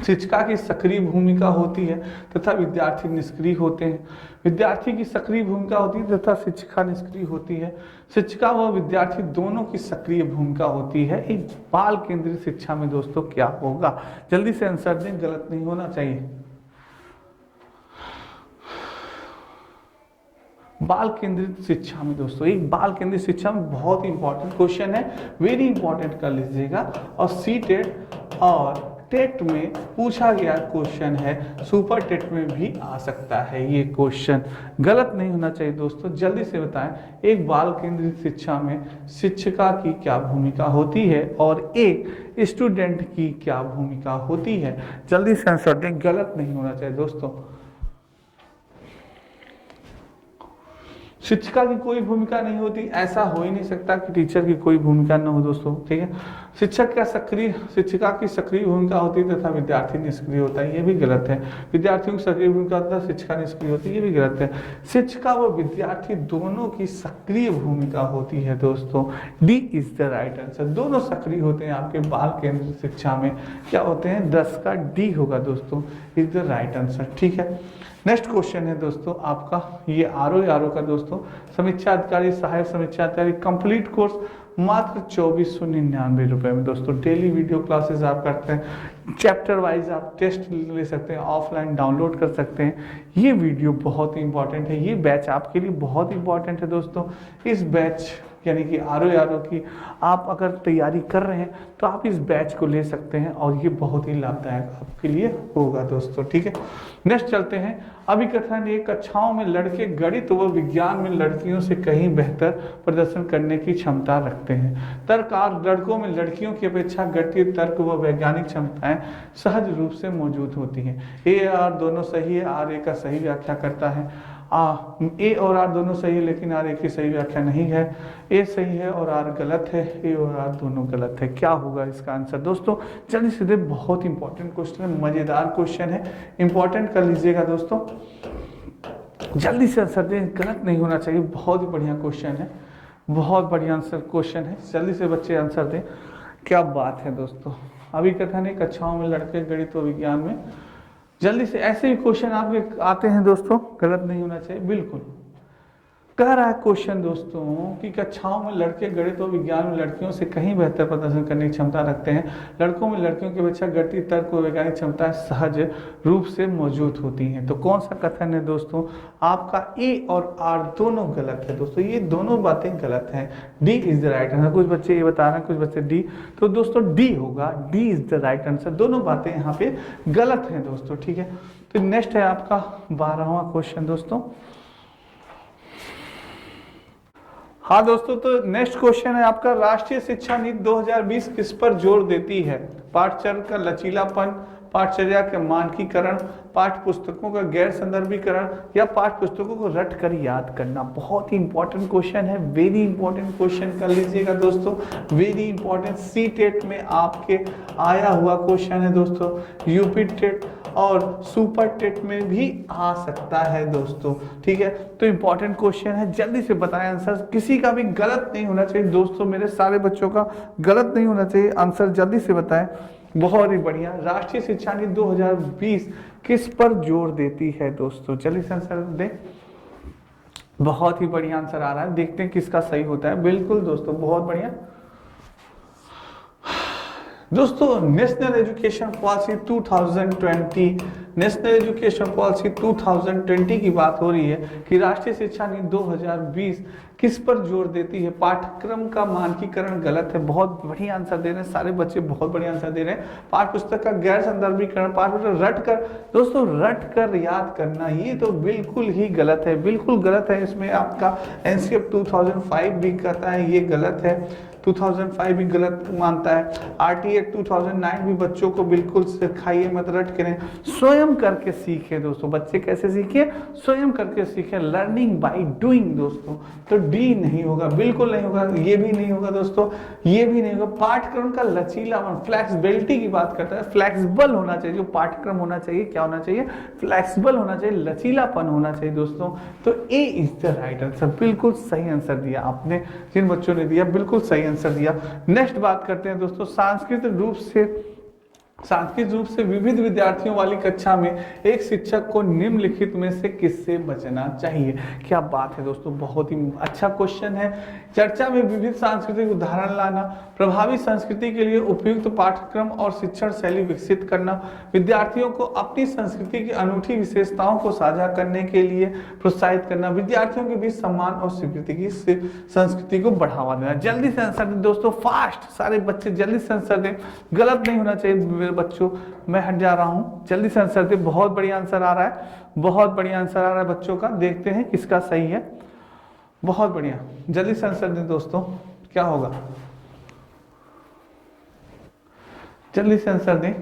शिक्षिका की सक्रिय भूमिका होती है तथा विद्यार्थी निष्क्रिय होते हैं, विद्यार्थी की सक्रिय भूमिका होती है तथा शिक्षिका निष्क्रिय होती है, शिक्षिका व विद्यार्थी दोनों की सक्रिय भूमिका होती है। एक बाल केंद्रित शिक्षा में दोस्तों क्या होगा? जल्दी से आंसर दें, गलत नहीं होना चाहिए। बाल केंद्रित शिक्षा में दोस्तों, एक बाल केंद्रित शिक्षा में बहुत ही इंपॉर्टेंट क्वेश्चन है, वेरी इंपॉर्टेंट कर लीजिएगा, और सी टेट और टेट में पूछा गया क्वेश्चन है, सुपर टेट में भी आ सकता है ये क्वेश्चन, गलत नहीं होना चाहिए दोस्तों। जल्दी से बताएं, एक बाल केंद्रित शिक्षा में शिक्षिका की क्या भूमिका होती है और एक स्टूडेंट की क्या भूमिका होती है? जल्दी से आंसर दें, गलत नहीं होना चाहिए दोस्तों। शिक्षिका की कोई भूमिका नहीं होती, ऐसा हो ही नहीं सकता कि टीचर की कोई भूमिका न हो दोस्तों, ठीक है। शिक्षिका की सक्रिय भूमिका होती है तथा विद्यार्थी निष्क्रिय होता है, ये भी गलत है। विद्यार्थियों की सक्रिय भूमिका होता है, शिक्षिका निष्क्रिय होती है, ये भी गलत है। शिक्षिका व विद्यार्थी दोनों की सक्रिय भूमिका होती है दोस्तों। D is the right answer. दोनों सक्रिय होते हैं आपके बाल केंद्रित शिक्षा में। क्या होते हैं? 10 का डी होगा दोस्तों, इज द राइट आंसर, ठीक है। नेक्स्ट क्वेश्चन है दोस्तों आपका, ये आर का दोस्तों, समीक्षा अधिकारी, सहायक समीक्षा अधिकारी, कंप्लीट कोर्स मात्र 2499 रुपए में दोस्तों। डेली वीडियो क्लासेस आप करते हैं, चैप्टर वाइज आप टेस्ट ले सकते हैं, ऑफलाइन डाउनलोड कर सकते हैं। ये वीडियो बहुत ही इंपॉर्टेंट है, ये बैच आपके लिए बहुत इंपॉर्टेंट है दोस्तों। इस बैच यानी कि आर की आप अगर तैयारी कर रहे हैं तो आप इस बैच को ले सकते हैं और ये बहुत ही लाभदायक आपके लिए होगा दोस्तों, ठीक है। नेक्स्ट चलते हैं। अभी कथन एक कक्षाओं में लड़के गणित व विज्ञान में लड़कियों से कहीं बेहतर प्रदर्शन करने की क्षमता रखते हैं। तर्क लड़कों में लड़कियों की अपेक्षा गणितीय तर्क व वैज्ञानिक क्षमताएं सहज रूप से मौजूद होती हैं। ए आर दोनों सही है, आर ए का सही व्याख्या करता है। ए और आर दोनों सही है लेकिन आर ए की सही व्याख्या नहीं है। ए सही है और आर गलत है, ए और आर दोनों गलत है। क्या होगा इसका आंसर दोस्तों? जल्दी सीधे, बहुत इंपॉर्टेंट क्वेश्चन है, मजेदार क्वेश्चन है, इंपॉर्टेंट कर लीजिएगा दोस्तों। जल्दी से आंसर दें, गलत नहीं होना चाहिए। बहुत ही बढ़िया क्वेश्चन है, बहुत बढ़िया आंसर क्वेश्चन है। जल्दी से बच्चे आंसर दें। क्या बात है दोस्तों। अभी कथन है कक्षाओं में लड़के गणित व विज्ञान में, जल्दी से ऐसे ही क्वेश्चन आपके आते हैं दोस्तों, गलत नहीं होना चाहिए बिल्कुल। कह रहा है क्वेश्चन दोस्तों कि कक्षाओं में लड़के गणित और विज्ञान में लड़कियों से कहीं बेहतर प्रदर्शन करने की क्षमता रखते हैं। लड़कों में लड़कियों की अपेक्षा गणितीय तर्क और वैज्ञानिक क्षमताएं सहज रूप से मौजूद होती हैं। तो कौन सा कथन है दोस्तों? आपका ए और आर दोनों गलत है दोस्तों, ये दोनों बातें गलत हैं। D is the right answer. कुछ बच्चे ए बता रहे हैं, कुछ बच्चे डी, तो दोस्तों डी होगा, D is the right answer. दोनों बातें यहाँ पे गलत हैं दोस्तों, ठीक है। तो नेक्स्ट है आपका 12वां क्वेश्चन दोस्तों। हाँ दोस्तों, तो नेक्स्ट क्वेश्चन है आपका, राष्ट्रीय शिक्षा नीति 2020 किस पर जोर देती है? पाठ्यचर्या का लचीलापन, पाठ्यचर्या के मानकीकरण, पाठ्य पुस्तकों का गैर संदर्भीकरण या पाठ्य पुस्तकों को रट कर याद करना। बहुत ही इंपॉर्टेंट क्वेश्चन है, वेरी इंपॉर्टेंट क्वेश्चन कर लीजिएगा दोस्तों, वेरी इंपॉर्टेंट। सी टेट में आपके आया हुआ क्वेश्चन है दोस्तों, यूपी टेट और सुपर टेट में भी आ सकता है दोस्तों, ठीक है। तो इंपॉर्टेंट क्वेश्चन है, जल्दी से बताएं आंसर। किसी का भी गलत नहीं होना चाहिए दोस्तों, मेरे सारे बच्चों का गलत नहीं होना चाहिए। आंसर जल्दी से बताएं। बहुत ही बढ़िया। राष्ट्रीय शिक्षा नीति 2020 किस पर जोर देती है दोस्तों? जल्दी से आंसर दें। बहुत ही बढ़िया आंसर आ रहा है, देखते हैं किसका सही होता है। बिल्कुल दोस्तों, बहुत बढ़िया दोस्तों। National education policy 2020, national education policy 2020 की बात हो रही है कि राष्ट्रीय शिक्षा नीति 2020 किस पर जोर देती है? पाठ्यक्रम का मानकीकरण गलत है। बहुत बढ़िया आंसर दे रहे हैं सारे बच्चे, बहुत बढ़िया आंसर दे रहे हैं। पाठ्य पुस्तक का गैर संदर्भीकरण, पाठ्य रट कर दोस्तों, रट कर याद करना, ये तो बिल्कुल ही गलत है, बिल्कुल गलत है। इसमें आपका एनसीएफ 2005 भी कहता है ये गलत है, 2005 भी गलत मानता है। आरटीए 2009 भी बच्चों को बिल्कुल सिखाइए मत, रट करें, स्वयं करके सीखें दोस्तों। बच्चे कैसे सीखे? स्वयं करके सीखें, लर्निंग बाय डूइंग दोस्तों। तो डी नहीं होगा, बिल्कुल नहीं होगा, ये भी नहीं होगा दोस्तों, ये भी नहीं होगा। पाठ्यक्रम का लचीलापन, फ्लेक्सिबिलिटी की बात करता है, फ्लेक्सिबल होना चाहिए। जो पाठ्यक्रम होना चाहिए, क्या होना चाहिए? फ्लेक्सिबल होना चाहिए, लचीलापन होना चाहिए दोस्तों। तो A is the right answer. बिल्कुल सही आंसर दिया आपने, जिन बच्चों ने दिया बिल्कुल सही आंसर दिया। नेक्स्ट बात करते हैं दोस्तों, सांस्कृतिक रूप से विविध विद्यार्थियों वाली कक्षा में एक शिक्षक को निम्नलिखित में से किससे बचना चाहिए? क्या बात है दोस्तों, बहुत ही अच्छा क्वेश्चन है। चर्चा में विविध सांस्कृतिक उदाहरण लाना, प्रभावी संस्कृति के लिए उपयुक्त पाठ्यक्रम और शिक्षण शैली विकसित करना, विद्यार्थियों को अपनी संस्कृति की अनूठी विशेषताओं को साझा करने के लिए प्रोत्साहित करना, विद्यार्थियों के बीच सम्मान और स्वीकृति की संस्कृति को बढ़ावा देना। जल्दी से आंसर दें दोस्तों, फास्ट, सारे बच्चे जल्दी से आंसर दें, गलत नहीं होना चाहिए मेरे बच्चों। मैं हट जा रहा हूं, जल्दी से आंसर दें। बहुत बढ़िया आंसर आ रहा है, बहुत बढ़िया आंसर आ रहा है बच्चों का, देखते हैं किसका सही है। बहुत बढ़िया, जल्दी से आंसर दें दोस्तों, क्या होगा? जल्दी से आंसर दें।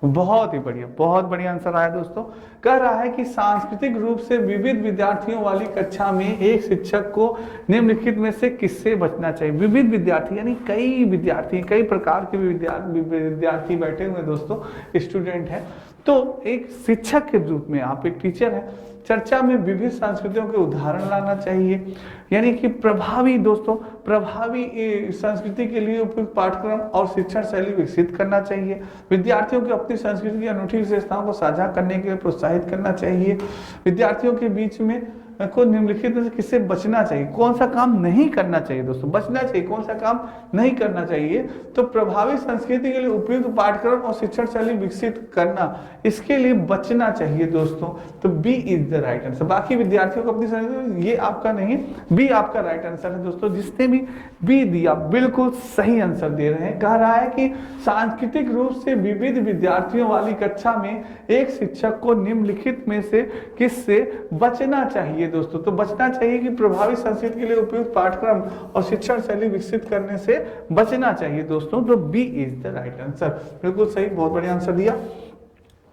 बहुत ही बढ़िया, बहुत बढ़िया आंसर आया दोस्तों। कह रहा है कि सांस्कृतिक रूप से विविध विद्यार्थियों वाली कक्षा में एक शिक्षक को निम्नलिखित में से किससे बचना चाहिए। विविध विद्यार्थी यानी कई विद्यार्थी, कई प्रकार के विद्यार्थी बैठे हुए दोस्तों, स्टूडेंट हैं। तो एक शिक्षक के रूप में आप एक टीचर हैं, चर्चा में विभिन्न संस्कृतियों के उदाहरण लाना चाहिए, यानी कि प्रभावी दोस्तों, प्रभावी संस्कृति के लिए उपयुक्त पाठ्यक्रम और शिक्षण शैली विकसित करना चाहिए। विद्यार्थियों को अपनी संस्कृति की अनूठी विशेषताओं को साझा करने के लिए प्रोत्साहित करना चाहिए। विद्यार्थियों के बीच में को निम्नलिखित में से किससे बचना चाहिए, कौन सा काम नहीं करना चाहिए दोस्तों, बचना चाहिए, कौन सा काम नहीं करना चाहिए। तो प्रभावी संस्कृति के लिए उपयुक्त पाठ्यक्रम और शिक्षण शैली विकसित करना, इसके लिए बचना चाहिए दोस्तों। तो B is the right answer. बाकी विद्यार्थियों को अपनी संस्कृति, ये आपका नहीं, बी आपका राइट आंसर है दोस्तों। जिसने भी बी दिया बिल्कुल सही आंसर दे रहे हैं। कह रहा है कि सांस्कृतिक रूप से विविध विद्यार्थियों वाली कक्षा में एक शिक्षक को निम्नलिखित में से किससे बचना चाहिए दोस्तों। तो बचना चाहिए कि प्रभावी संस्कृति के लिए उपयुक्त पाठ्यक्रम और शिक्षण शैली विकसित करने से बचना चाहिए दोस्तों। तो B is the right answer, बिल्कुल सही, बहुत बढ़िया आंसर दिया।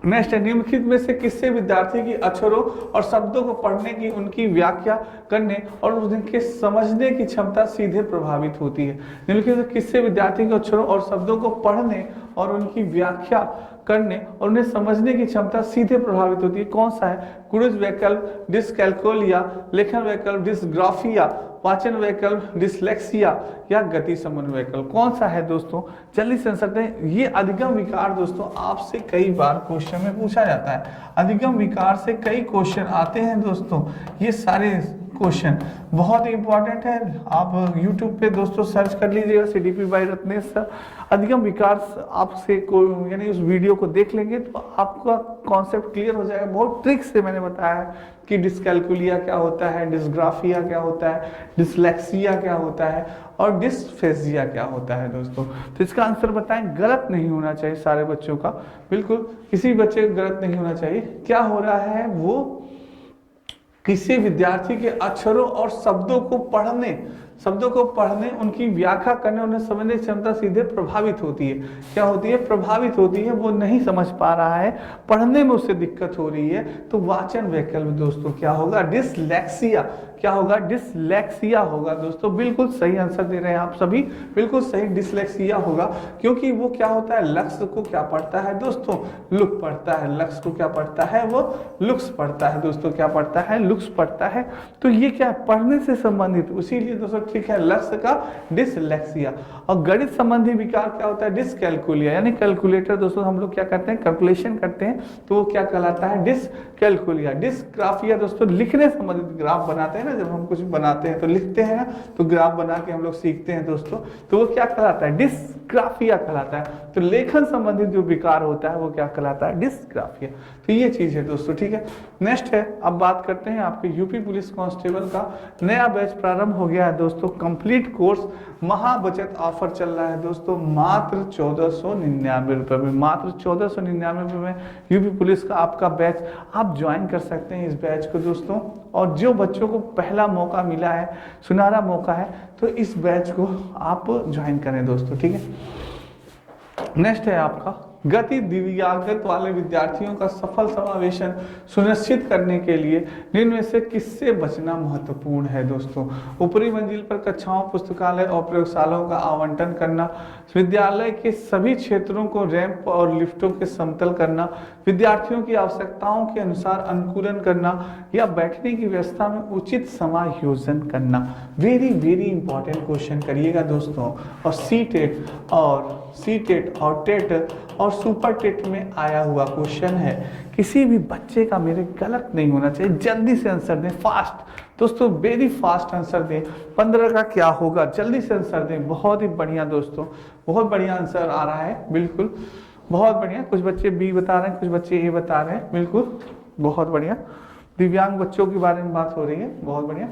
नेक्स्ट है, निम्नलिखित में से किससे विद्यार्थी की अक्षरों और शब्दों को पढ़ने की, उनकी व्याख्या करने और उनके समझने की क्षमता सीधे प्रभावित होती है। निम्नलिखित में किससे विद्यार्थी के अक्षरों और शब्दों को पढ़ने और उनकी व्याख्या करने और उन्हें समझने की क्षमता सीधे प्रभावित होती है। कौन सा है? क्रूज वैकल्प, डिसकैल्कुलिया, लेखन वैकल्प, डिसग्राफिया, वाचन वैकल्प, डिसलेक्सिया या गति संबंध वैकल्प। कौन सा है दोस्तों? जल्दी से आंसर दें। ये अधिगम विकार दोस्तों आपसे कई बार क्वेश्चन में पूछा जाता है। अधिगम विकार से कई क्वेश्चन आते हैं दोस्तों। ये सारे क्वेश्चन बहुत ही इंपॉर्टेंट है। आप YouTube पे दोस्तों सर्च कर लीजिएगा CDP बाय रत्नेश सर, अधिगम विकार आपसे कोई, यानी उस वीडियो को देख लेंगे तो आपका कॉन्सेप्ट क्लियर हो जाएगा। बहुत ट्रिक से मैंने बताया है कि डिसकैल्कुलिया क्या होता है, डिसग्राफिया क्या होता है, डिसलेक्सिया क्या होता है और डिसफेजिया क्या होता है दोस्तों। तो इसका आंसर बताएं। गलत नहीं होना चाहिए सारे बच्चों का, बिल्कुल किसी बच्चे का गलत नहीं होना चाहिए। क्या हो रहा है, वो किसी विद्यार्थी के अक्षरों और शब्दों को पढ़ने, उनकी व्याख्या करने, उन्हें समझने की क्षमता सीधे प्रभावित होती है। क्या होती है? प्रभावित होती है। वो नहीं समझ पा रहा है, पढ़ने में उससे दिक्कत हो रही है। तो वाचन वैकल्प दोस्तों क्या होगा? डिसलेक्सिया। क्या होगा? डिसलेक्सिया होगा दोस्तों। बिल्कुल सही आंसर दे रहे हैं आप सभी, बिल्कुल सही, डिसलेक्सिया होगा। क्योंकि वो क्या होता है, लक्ष्य को क्या पढ़ता है दोस्तों? लुक पढ़ता है। लक्ष्य को क्या पढ़ता है? वो लुक्स पढ़ता है दोस्तों। क्या पढ़ता है? लुक्स पढ़ता है। तो ये क्या है? पढ़ने से संबंधित, इसीलिए दोस्तों ठीक है, लक्ष्य का डिसलेक्सिया। और गणित संबंधी विकार क्या होता है? डिसकैल्कुलिया, यानी कैलकुलेटर दोस्तों हम लोग क्या करते हैं, कैलकुलेशन करते हैं, तो वो क्या कहलाता है? डिसकैल्कुलिया। डिसग्राफिया दोस्तों लिखने संबंधित, ग्राफ बनाते हैं ना, जब हम कुछ बनाते हैं तो लिखते हैं ना, तो ग्राफ बना के हम लोग सीखते हैं दोस्तों, तो वो क्या कहलाता है? डिसग्राफिया कहलाता है। तो लेखन संबंधित जो विकार होता है वो क्या कहलाता है? डिसग्राफिया। तो ये चीज है दोस्तों, ठीक है। नेक्स्ट है, अब बात करते हैं आपके यूपी पुलिस कांस्टेबल का नया बैच प्रारंभ हो गया है दोस्तों। कंप्लीट कोर्स महाबचत ऑफर चल रहा है दोस्तों, मात्र 1499 रुपए में, मात्र 1499 रुपए में यूपी पुलिस का आपका बैच आप ज्वाइन कर सकते हैं इस बैच को दोस्तों। और जो बच्चों को पहला मौका मिला है, सुनहरा मौका है, तो इस बैच को आप ज्वाइन करें दोस्तों, ठीक है। नेक्स्ट है आपका गति दिव्यांगत वाले विद्यार्थियों का सफल समावेशन सुनिश्चित करने के लिए निम्न में से किससे बचना महत्वपूर्ण है दोस्तों? ऊपरी मंजिल पर कक्षाओं, पुस्तकालय और प्रयोगशालाओं का आवंटन करना, विद्यालय के सभी क्षेत्रों को रैंप और लिफ्टों के समतल करना, विद्यार्थियों की आवश्यकताओं के अनुसार अनुकूलन करना या बैठने की व्यवस्था में उचित समायोजन करना। वेरी वेरी इंपॉर्टेंट क्वेश्चन करिएगा दोस्तों। और सी टेट और टेट और सुपर टेट में आया हुआ क्वेश्चन है। किसी भी बच्चे का मेरे गलत नहीं होना चाहिए। जल्दी से आंसर दें, फास्ट दोस्तों, वेरी फास्ट आंसर दें। 15 का क्या होगा? जल्दी से आंसर दें। बहुत ही बढ़िया दोस्तों, बहुत बढ़िया आंसर आ रहा है, बिल्कुल बहुत बढ़िया। कुछ बच्चे बी बता रहे हैं, कुछ बच्चे ए बता रहे हैं, बिल्कुल बहुत बढ़िया। दिव्यांग बच्चों के बारे में बात हो रही है, बहुत बढ़िया,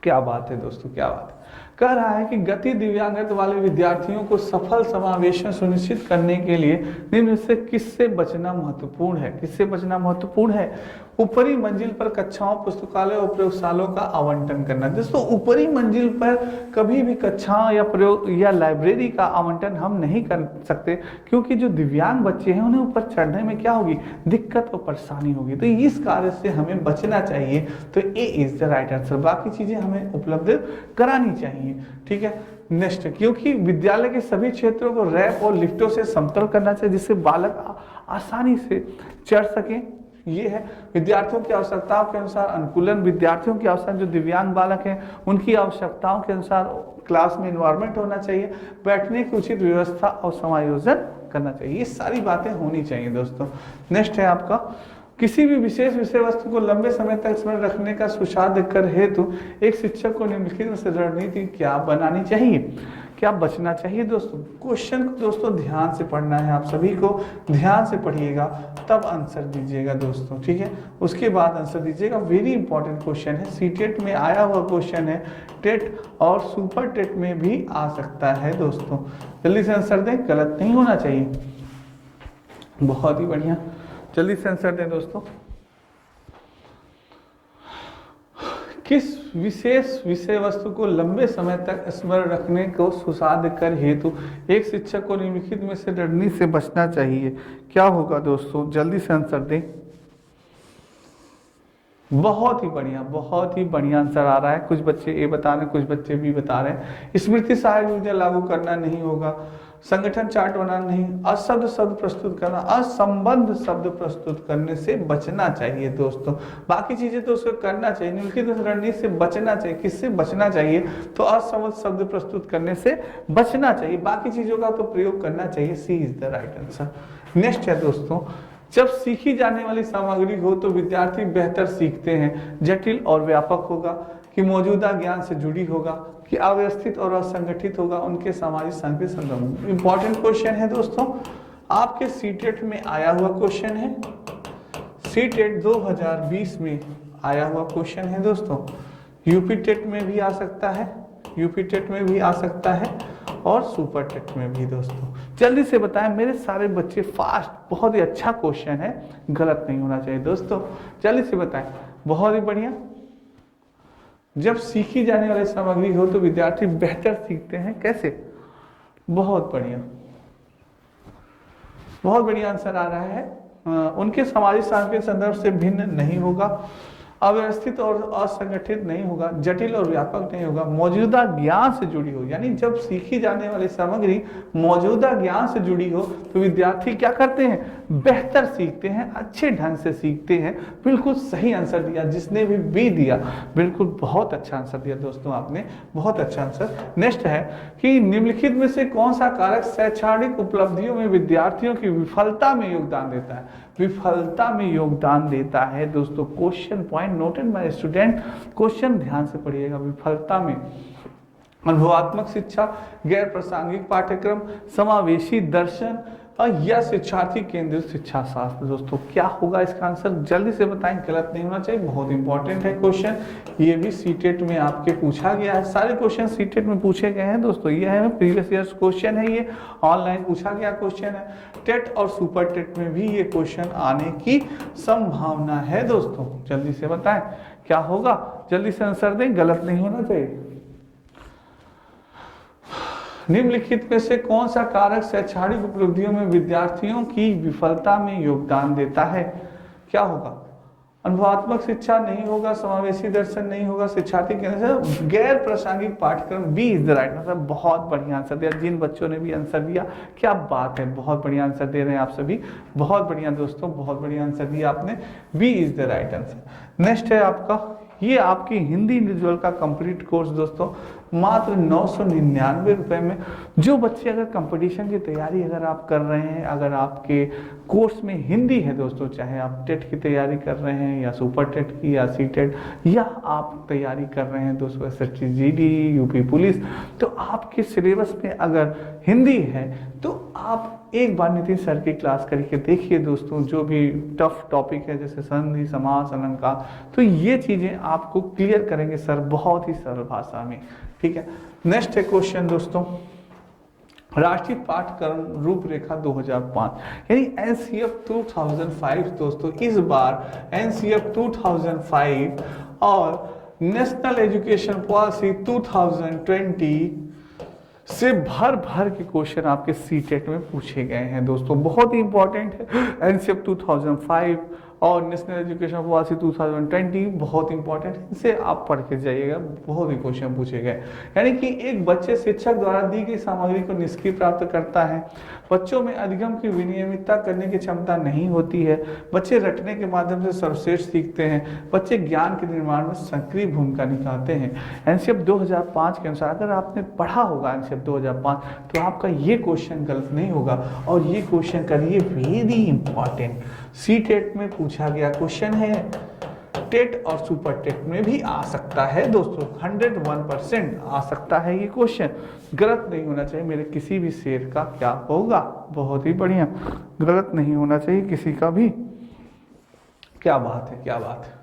क्या बात है दोस्तों, क्या बात है। कह रहा है कि गति दिव्यांगता वाले विद्यार्थियों को सफल समावेशन सुनिश्चित करने के लिए निम्न से किससे बचना महत्वपूर्ण है? किससे बचना महत्वपूर्ण है? ऊपरी मंजिल पर कक्षाओं, पुस्तकालय और प्रयोगशालाओं का आवंटन करना। दोस्तों ऊपरी मंजिल पर कभी भी कक्षाओं या प्रयोग या लाइब्रेरी का आवंटन हम नहीं कर सकते, क्योंकि जो दिव्यांग बच्चे हैं उन्हें ऊपर चढ़ने में क्या होगी, दिक्कत और परेशानी होगी। तो इस कार्य से हमें बचना चाहिए। तो A is the right answer. बाकी चीजें हमें उपलब्ध करानी चाहिए। ठीक है, नेक्स्ट, क्योंकि विद्यालय के सभी क्षेत्रों को रैंप और लिफ्टों से समतल करना चाहिए, जिससे बालक आसानी से चढ़ सके। ये है विद्यार्थियों की आवश्यकताओं के अनुसार अनुकूलन। विद्यार्थियों की आवश्यकता, जो दिव्यांग बालक हैं उनकी आवश्यकताओं के अनुसार क्लास में इन्वायरमेंट होना चाहिए, बैठने की उचित व्यवस्था और समायोजन करना चाहिए। ये सारी बातें होनी चाहिए दोस्तों। नेक्स्ट है आपका, किसी भी विशेष विषय वस्तु को लंबे समय तक स्मरण रखने का सुसाध्य कर हेतु एक शिक्षक को निम्नलिखित में से रणनीति क्या बनानी चाहिए, क्या बचना चाहिए? दोस्तों क्वेश्चन को दोस्तों ध्यान से पढ़ना है, आप सभी को ध्यान से पढ़िएगा तब आंसर दीजिएगा दोस्तों। ठीक है, उसके बाद आंसर दीजिएगा। वेरी इंपॉर्टेंट क्वेश्चन है, सीटेट में आया हुआ क्वेश्चन है, टेट और सुपर टेट में भी आ सकता है दोस्तों। जल्दी से आंसर दें, गलत नहीं होना चाहिए। बहुत ही बढ़िया, जल्दी से आंसर दें दोस्तों। किस विशेष विषय वस्तु को लंबे समय तक स्मरण रखने को सुसाध्य कर हेतु एक शिक्षक को निम्नलिखित में से रणनीति से बचना चाहिए? क्या होगा दोस्तों? जल्दी से आंसर दें। बहुत ही बढ़िया आंसर आ रहा है। कुछ बच्चे ए बता रहे हैं, कुछ बच्चे बी बता रहे हैं। स्मृति सहायक विधियां लागू करना नहीं होगा, संगठन चार्ट बनाना नहीं, अशब्द शब्द प्रस्तुत करना, असंबद्ध शब्द प्रस्तुत करने से बचना चाहिए दोस्तों। बाकी चीजें तो उसको करना चाहिए, निम्नलिखित रणनीति से बचना चाहिए। किससे बचना चाहिए? तो असंबद्ध शब्द प्रस्तुत करने से बचना चाहिए। बाकी चीजों का तो प्रयोग करना चाहिए। C is the right answer. Next है दोस्तों, जब सीखी जाने वाली सामग्री हो तो विद्यार्थी बेहतर सीखते हैं। जटिल और व्यापक होगा, कि मौजूदा ज्ञान से जुड़ी होगा, कि अव्यवस्थित और असंगठित होगा, उनके सामाजिक सांस्कृतिक संदर्भ। इंपॉर्टेंट क्वेश्चन है दोस्तों, आपके सीटेट में आया हुआ क्वेश्चन है, सीटेट 2020 में आया हुआ क्वेश्चन है दोस्तों। यूपी टेट में भी आ सकता है, यूपी टेट में भी आ सकता है और सुपर टेट में भी दोस्तों। जल्दी से बताएं मेरे सारे बच्चे, फास्ट, बहुत ही अच्छा क्वेश्चन है, गलत नहीं होना चाहिए दोस्तों। जल्दी से बताएं। बहुत ही बढ़िया। जब सीखी जाने वाली सामग्री हो तो विद्यार्थी बेहतर सीखते हैं। कैसे? बहुत बढ़िया, बहुत बढ़िया आंसर आ रहा है। उनके सामाजिक सांस्कृतिक संदर्भ से भिन्न नहीं होगा, अव्यवस्थित और असंगठित नहीं होगा, जटिल और व्यापक नहीं होगा, मौजूदा ज्ञान से जुड़ी हो। यानी जब सीखी जाने वाली सामग्री मौजूदा ज्ञान से जुड़ी हो तो विद्यार्थी क्या करते हैं? बेहतर सीखते हैं, अच्छे ढंग से सीखते हैं। बिल्कुल सही आंसर दिया जिसने भी बी दिया, बिल्कुल बहुत अच्छा आंसर दिया दोस्तों, आपने बहुत अच्छा आंसर। नेक्स्ट है कि निम्नलिखित में से कौन सा कारक शैक्षणिक उपलब्धियों में विद्यार्थियों की विफलता में योगदान देता है? विफलता में योगदान देता है दोस्तों। Question point noted my student, question ध्यान से पढ़िएगा। विफलता में अनुभवात्मक शिक्षा, गैर प्रासंगिक पाठ्यक्रम, समावेशी दर्शन या शिक्षार्थी केंद्रित शिक्षा शास्त्र। दोस्तों क्या होगा इसका आंसर? जल्दी से बताएं, गलत नहीं होना चाहिए। बहुत इंपॉर्टेंट है क्वेश्चन, ये भी सीटेट में आपके पूछा गया है। सारे क्वेश्चन सीटेट में पूछे गए हैं दोस्तों। ये है प्रीवियस ईयर्स क्वेश्चन है, ये ऑनलाइन पूछा गया क्वेश्चन है। टेट और सुपर टेट में भी ये क्वेश्चन आने की संभावना है दोस्तों। जल्दी से बताएं क्या होगा, जल्दी से आंसर दें, गलत नहीं होना चाहिए। निम्नलिखित में से कौन सा कारक शैक्षणिक उपलब्धियों में विद्यार्थियों की विफलता में योगदान देता है? क्या होगा? अनुभवात्मक शिक्षा नहीं होगा, समावेशी दर्शन नहीं होगा, शिक्षार्थी केंद्र, गैर प्रासंगिक पाठ्यक्रम। B is the right answer. बहुत बढ़िया आंसर दिया जिन बच्चों ने भी आंसर दिया, क्या बात है, बहुत बढ़िया आंसर दे रहे हैं आप सभी, बहुत बढ़िया दोस्तों, बहुत बढ़िया आंसर दिया आपने। B is the right answer. Next है आपका, ये आपकी हिंदी इंडिविजुअल का कंप्लीट कोर्स दोस्तों, मात्र 999 रुपए में। जो बच्चे अगर कंपटीशन की तैयारी अगर आप कर रहे हैं, अगर आपके कोर्स में हिंदी है दोस्तों, चाहे आप टेट की तैयारी कर रहे हैं या सुपर टेट की या सी टेट, या आप तैयारी कर रहे हैं दोस्तों SST GD, यूपी पुलिस, तो आपके सिलेबस में अगर हिंदी है तो आप एक बार नितिन सर की क्लास करके देखिए दोस्तों, जो भी टफ टॉपिक है जैसे संधि, समास, अलंकार, तो ये चीज़ें आपको क्लियर करेंगे सर बहुत ही सरल भाषा में। ठीक है, नेक्स्ट है क्वेश्चन दोस्तों, राष्ट्रीय पाठ्यक्रम रूपरेखा 2005 यानी एनसीएफ 2005 दोस्तों, इस बार एनसीएफ 2005 और नेशनल एजुकेशन पॉलिसी 2020 से भर भर के क्वेश्चन आपके सीटेट में पूछे गए हैं दोस्तों, बहुत ही इंपॉर्टेंट है। एनसीएफ 2005 और नेशनल एजुकेशन पॉलिसी 2020 बहुत इंपॉर्टेंट है, इसे आप पढ़ के जाइएगा, बहुत ही क्वेश्चन पूछे गए। यानी कि एक बच्चे शिक्षक द्वारा दी गई सामग्री को निष्क्रिय प्राप्त करता है, बच्चों में अधिगम की विनियमितता करने की क्षमता नहीं होती है, बच्चे रटने के माध्यम से सर्वश्रेष्ठ सीखते हैं, बच्चे ज्ञान के निर्माण में सक्रिय भूमिका निभाते हैं। एनसीएफ 2005 के अनुसार अगर आपने पढ़ा होगा एनसीएफ 2005 तो आपका ये क्वेश्चन गलत नहीं होगा। और ये क्वेश्चन करिए वेरी इंपॉर्टेंट, सीटेट में पूछा गया क्वेश्चन है, टेट और सुपर टेट में भी आ सकता है दोस्तों, 101% आ सकता है ये क्वेश्चन, गलत नहीं होना चाहिए मेरे किसी भी शेर का। क्या होगा, बहुत ही बढ़िया, गलत नहीं होना चाहिए किसी का भी। क्या बात है, क्या बात है,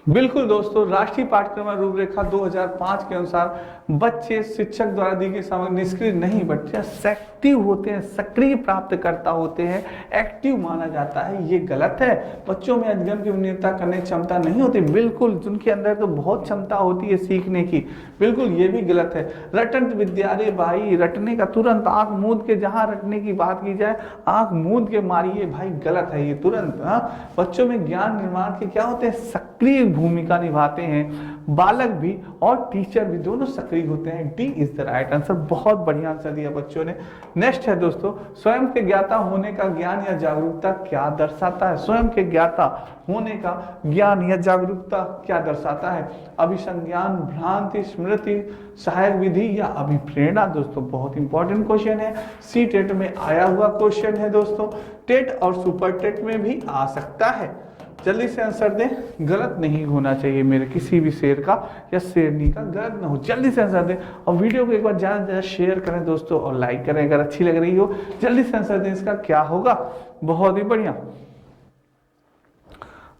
बिल्कुल दोस्तों। राष्ट्रीय पाठ्यक्रम रूपरेखा 2005 के अनुसार बच्चे शिक्षक द्वारा दी गई सामग्री निष्क्रिय नहीं, बच्चे एक्टिव होते हैं, सक्रिय प्राप्तकर्ता होते हैं, एक्टिव माना जाता है, ये गलत है। बच्चों में अधिगम की विनियमितता करने की क्षमता नहीं होती, बिल्कुल, उनके अंदर तो बहुत क्षमता होती है सीखने की, बिल्कुल ये भी गलत है। रटन विद्या रे भाई, रटने का तुरंत आंख मूंद के, जहां रटने की बात की जाए आंख मूंद के मारिए भाई, गलत है ये तुरंत। बच्चों में ज्ञान निर्माण के क्या होते हैं, सक्रिय भूमिका निभाते हैं, बालक भी और टीचर भी दोनों सक्रिय होते हैं। D is the right answer, बहुत बढ़िया आंसर दिया बच्चों ने। नेक्स्ट है दोस्तों, स्वयं के ज्ञाता होने का ज्ञान या जागरूकता क्या दर्शाता है। स्वयं के ज्ञाता होने का ज्ञान या जागरूकता क्या दर्शाता है। अभिसंज्ञान, भ्रांति, स्मृति, सहायक विधि या अभिप्रेरणा। दोस्तों बहुत इंपॉर्टेंट क्वेश्चन है, सी टेट में आया हुआ क्वेश्चन है दोस्तों, टेट और सुपर टेट में भी आ सकता है। जल्दी से आंसर दें, गलत नहीं होना चाहिए मेरे किसी भी शेर का या शेरनी का, गलत ना हो, जल्दी से आंसर दें। और वीडियो को एक बार ज़्यादा से ज़्यादा शेयर करें दोस्तों और लाइक करें अगर अच्छी लग रही हो, जल्दी से आंसर दें, इसका क्या होगा। बहुत ही बढ़िया,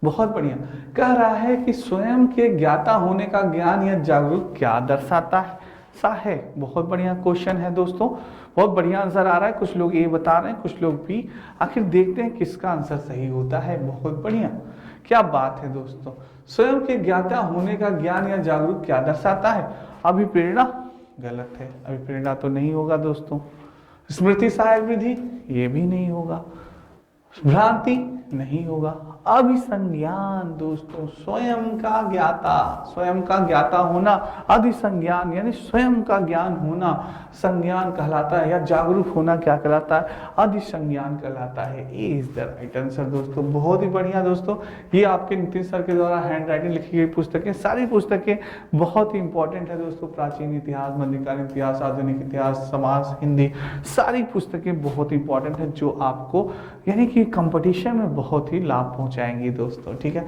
बहुत बढ़िया। कह रहा है कि स्वयं के ज्ञाता होने का ज्ञान या जागरूक क्या दर्शाता है, सा है। बहुत बढ़िया क्वेश्चन है दोस्तों, बहुत बढ़िया आंसर आ रहा है, कुछ लोग ये बता रहे हैं, कुछ लोग भी। आखिर देखते हैं किसका आंसर सही होता है। बहुत बढ़िया, क्या बात है दोस्तों। स्वयं के ज्ञाता होने का ज्ञान या जागरूक क्या दर्शाता है। अभिप्रेरणा गलत है, अभिप्रेरणा तो नहीं होगा दोस्तों। स्मृति सहायक विधि ये भी नहीं होगा। भ्रांति नहीं होगा। अभिसंज्ञान दोस्तों, स्वयं का ज्ञाता, स्वयं का ज्ञाता होना, अधिसंज्ञान यानी स्वयं का ज्ञान होना संज्ञान कहलाता है, या जागरूक होना क्या कहलाता है, अधिसंज्ञान कहलाता है। ए इज द राइट आंसर दोस्तों। बहुत ही बढ़िया दोस्तों, ये आपके नितिन सर के द्वारा हैंड राइटिंग लिखी गई पुस्तकें, सारी पुस्तकें बहुत ही इंपॉर्टेंट है दोस्तों। प्राचीन इतिहास, मध्यकालीन इतिहास, आधुनिक इतिहास, समाज, हिंदी, सारी पुस्तकें बहुत इंपॉर्टेंट है जो आपको यानी कि कंपटीशन में बहुत ही लाभ पहुंचाएंगी दोस्तों। ठीक है,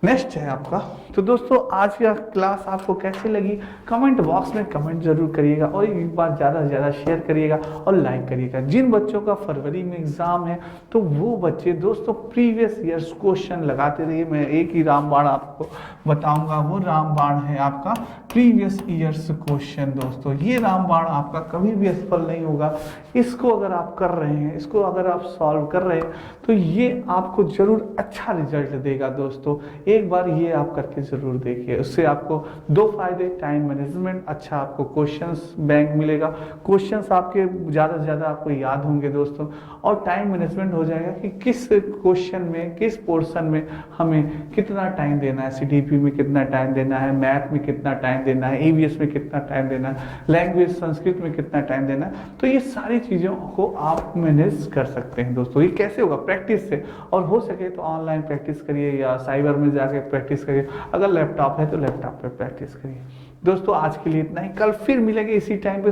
नेक्स्ट है आपका। तो दोस्तों आज की क्लास आपको कैसी लगी कमेंट बॉक्स में कमेंट जरूर करिएगा और एक बार ज़्यादा से ज़्यादा शेयर करिएगा और लाइक करिएगा। जिन बच्चों का फरवरी में एग्जाम है तो वो बच्चे दोस्तों प्रीवियस ईयर्स क्वेश्चन लगाते रहिए। मैं एक ही रामबाण आपको बताऊंगा, वो रामबाण है आपका प्रीवियस ईयर्स क्वेश्चन दोस्तों। ये रामबाण आपका कभी भी असफल नहीं होगा। इसको अगर आप कर रहे हैं, इसको अगर आप सॉल्व कर रहे हैं तो ये आपको जरूर अच्छा रिजल्ट देगा दोस्तों। एक बार ये आप करके जरूर देखिए, उससे आपको दो फायदे, टाइम मैनेजमेंट, अच्छा आपको क्वेश्चंस बैंक मिलेगा, क्वेश्चंस आपके ज़्यादा से ज़्यादा आपको याद होंगे दोस्तों, और टाइम मैनेजमेंट हो जाएगा कि किस क्वेश्चन में, किस पोर्शन में हमें कितना टाइम देना है, सीडीपी में कितना टाइम देना है, मैथ में कितना टाइम देना है, ईवीएस में कितना टाइम देना है, लैंग्वेज संस्कृत में कितना टाइम देना है। तो ये सारी चीज़ों को आप मैनेज कर सकते हैं दोस्तों। ये कैसे होगा, प्रैक्टिस से, और हो सके तो ऑनलाइन प्रैक्टिस करिए या साइबर में जाके प्रैक्टिस करिए। अगर लैपटॉप है तो लैपटॉप पे प्रैक्टिस करिए दोस्तों। आज के लिए इतना ही, कल फिर मिलेंगे इसी टाइम पे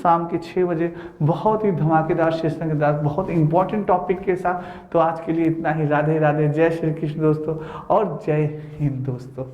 शाम के 6 बजे बहुत ही धमाकेदार सेशन के साथ, बहुत इंपॉर्टेंट टॉपिक के साथ। तो आज के लिए इतना ही, राधे राधे, जय श्री कृष्ण दोस्तों और जय हिंद दोस्तों।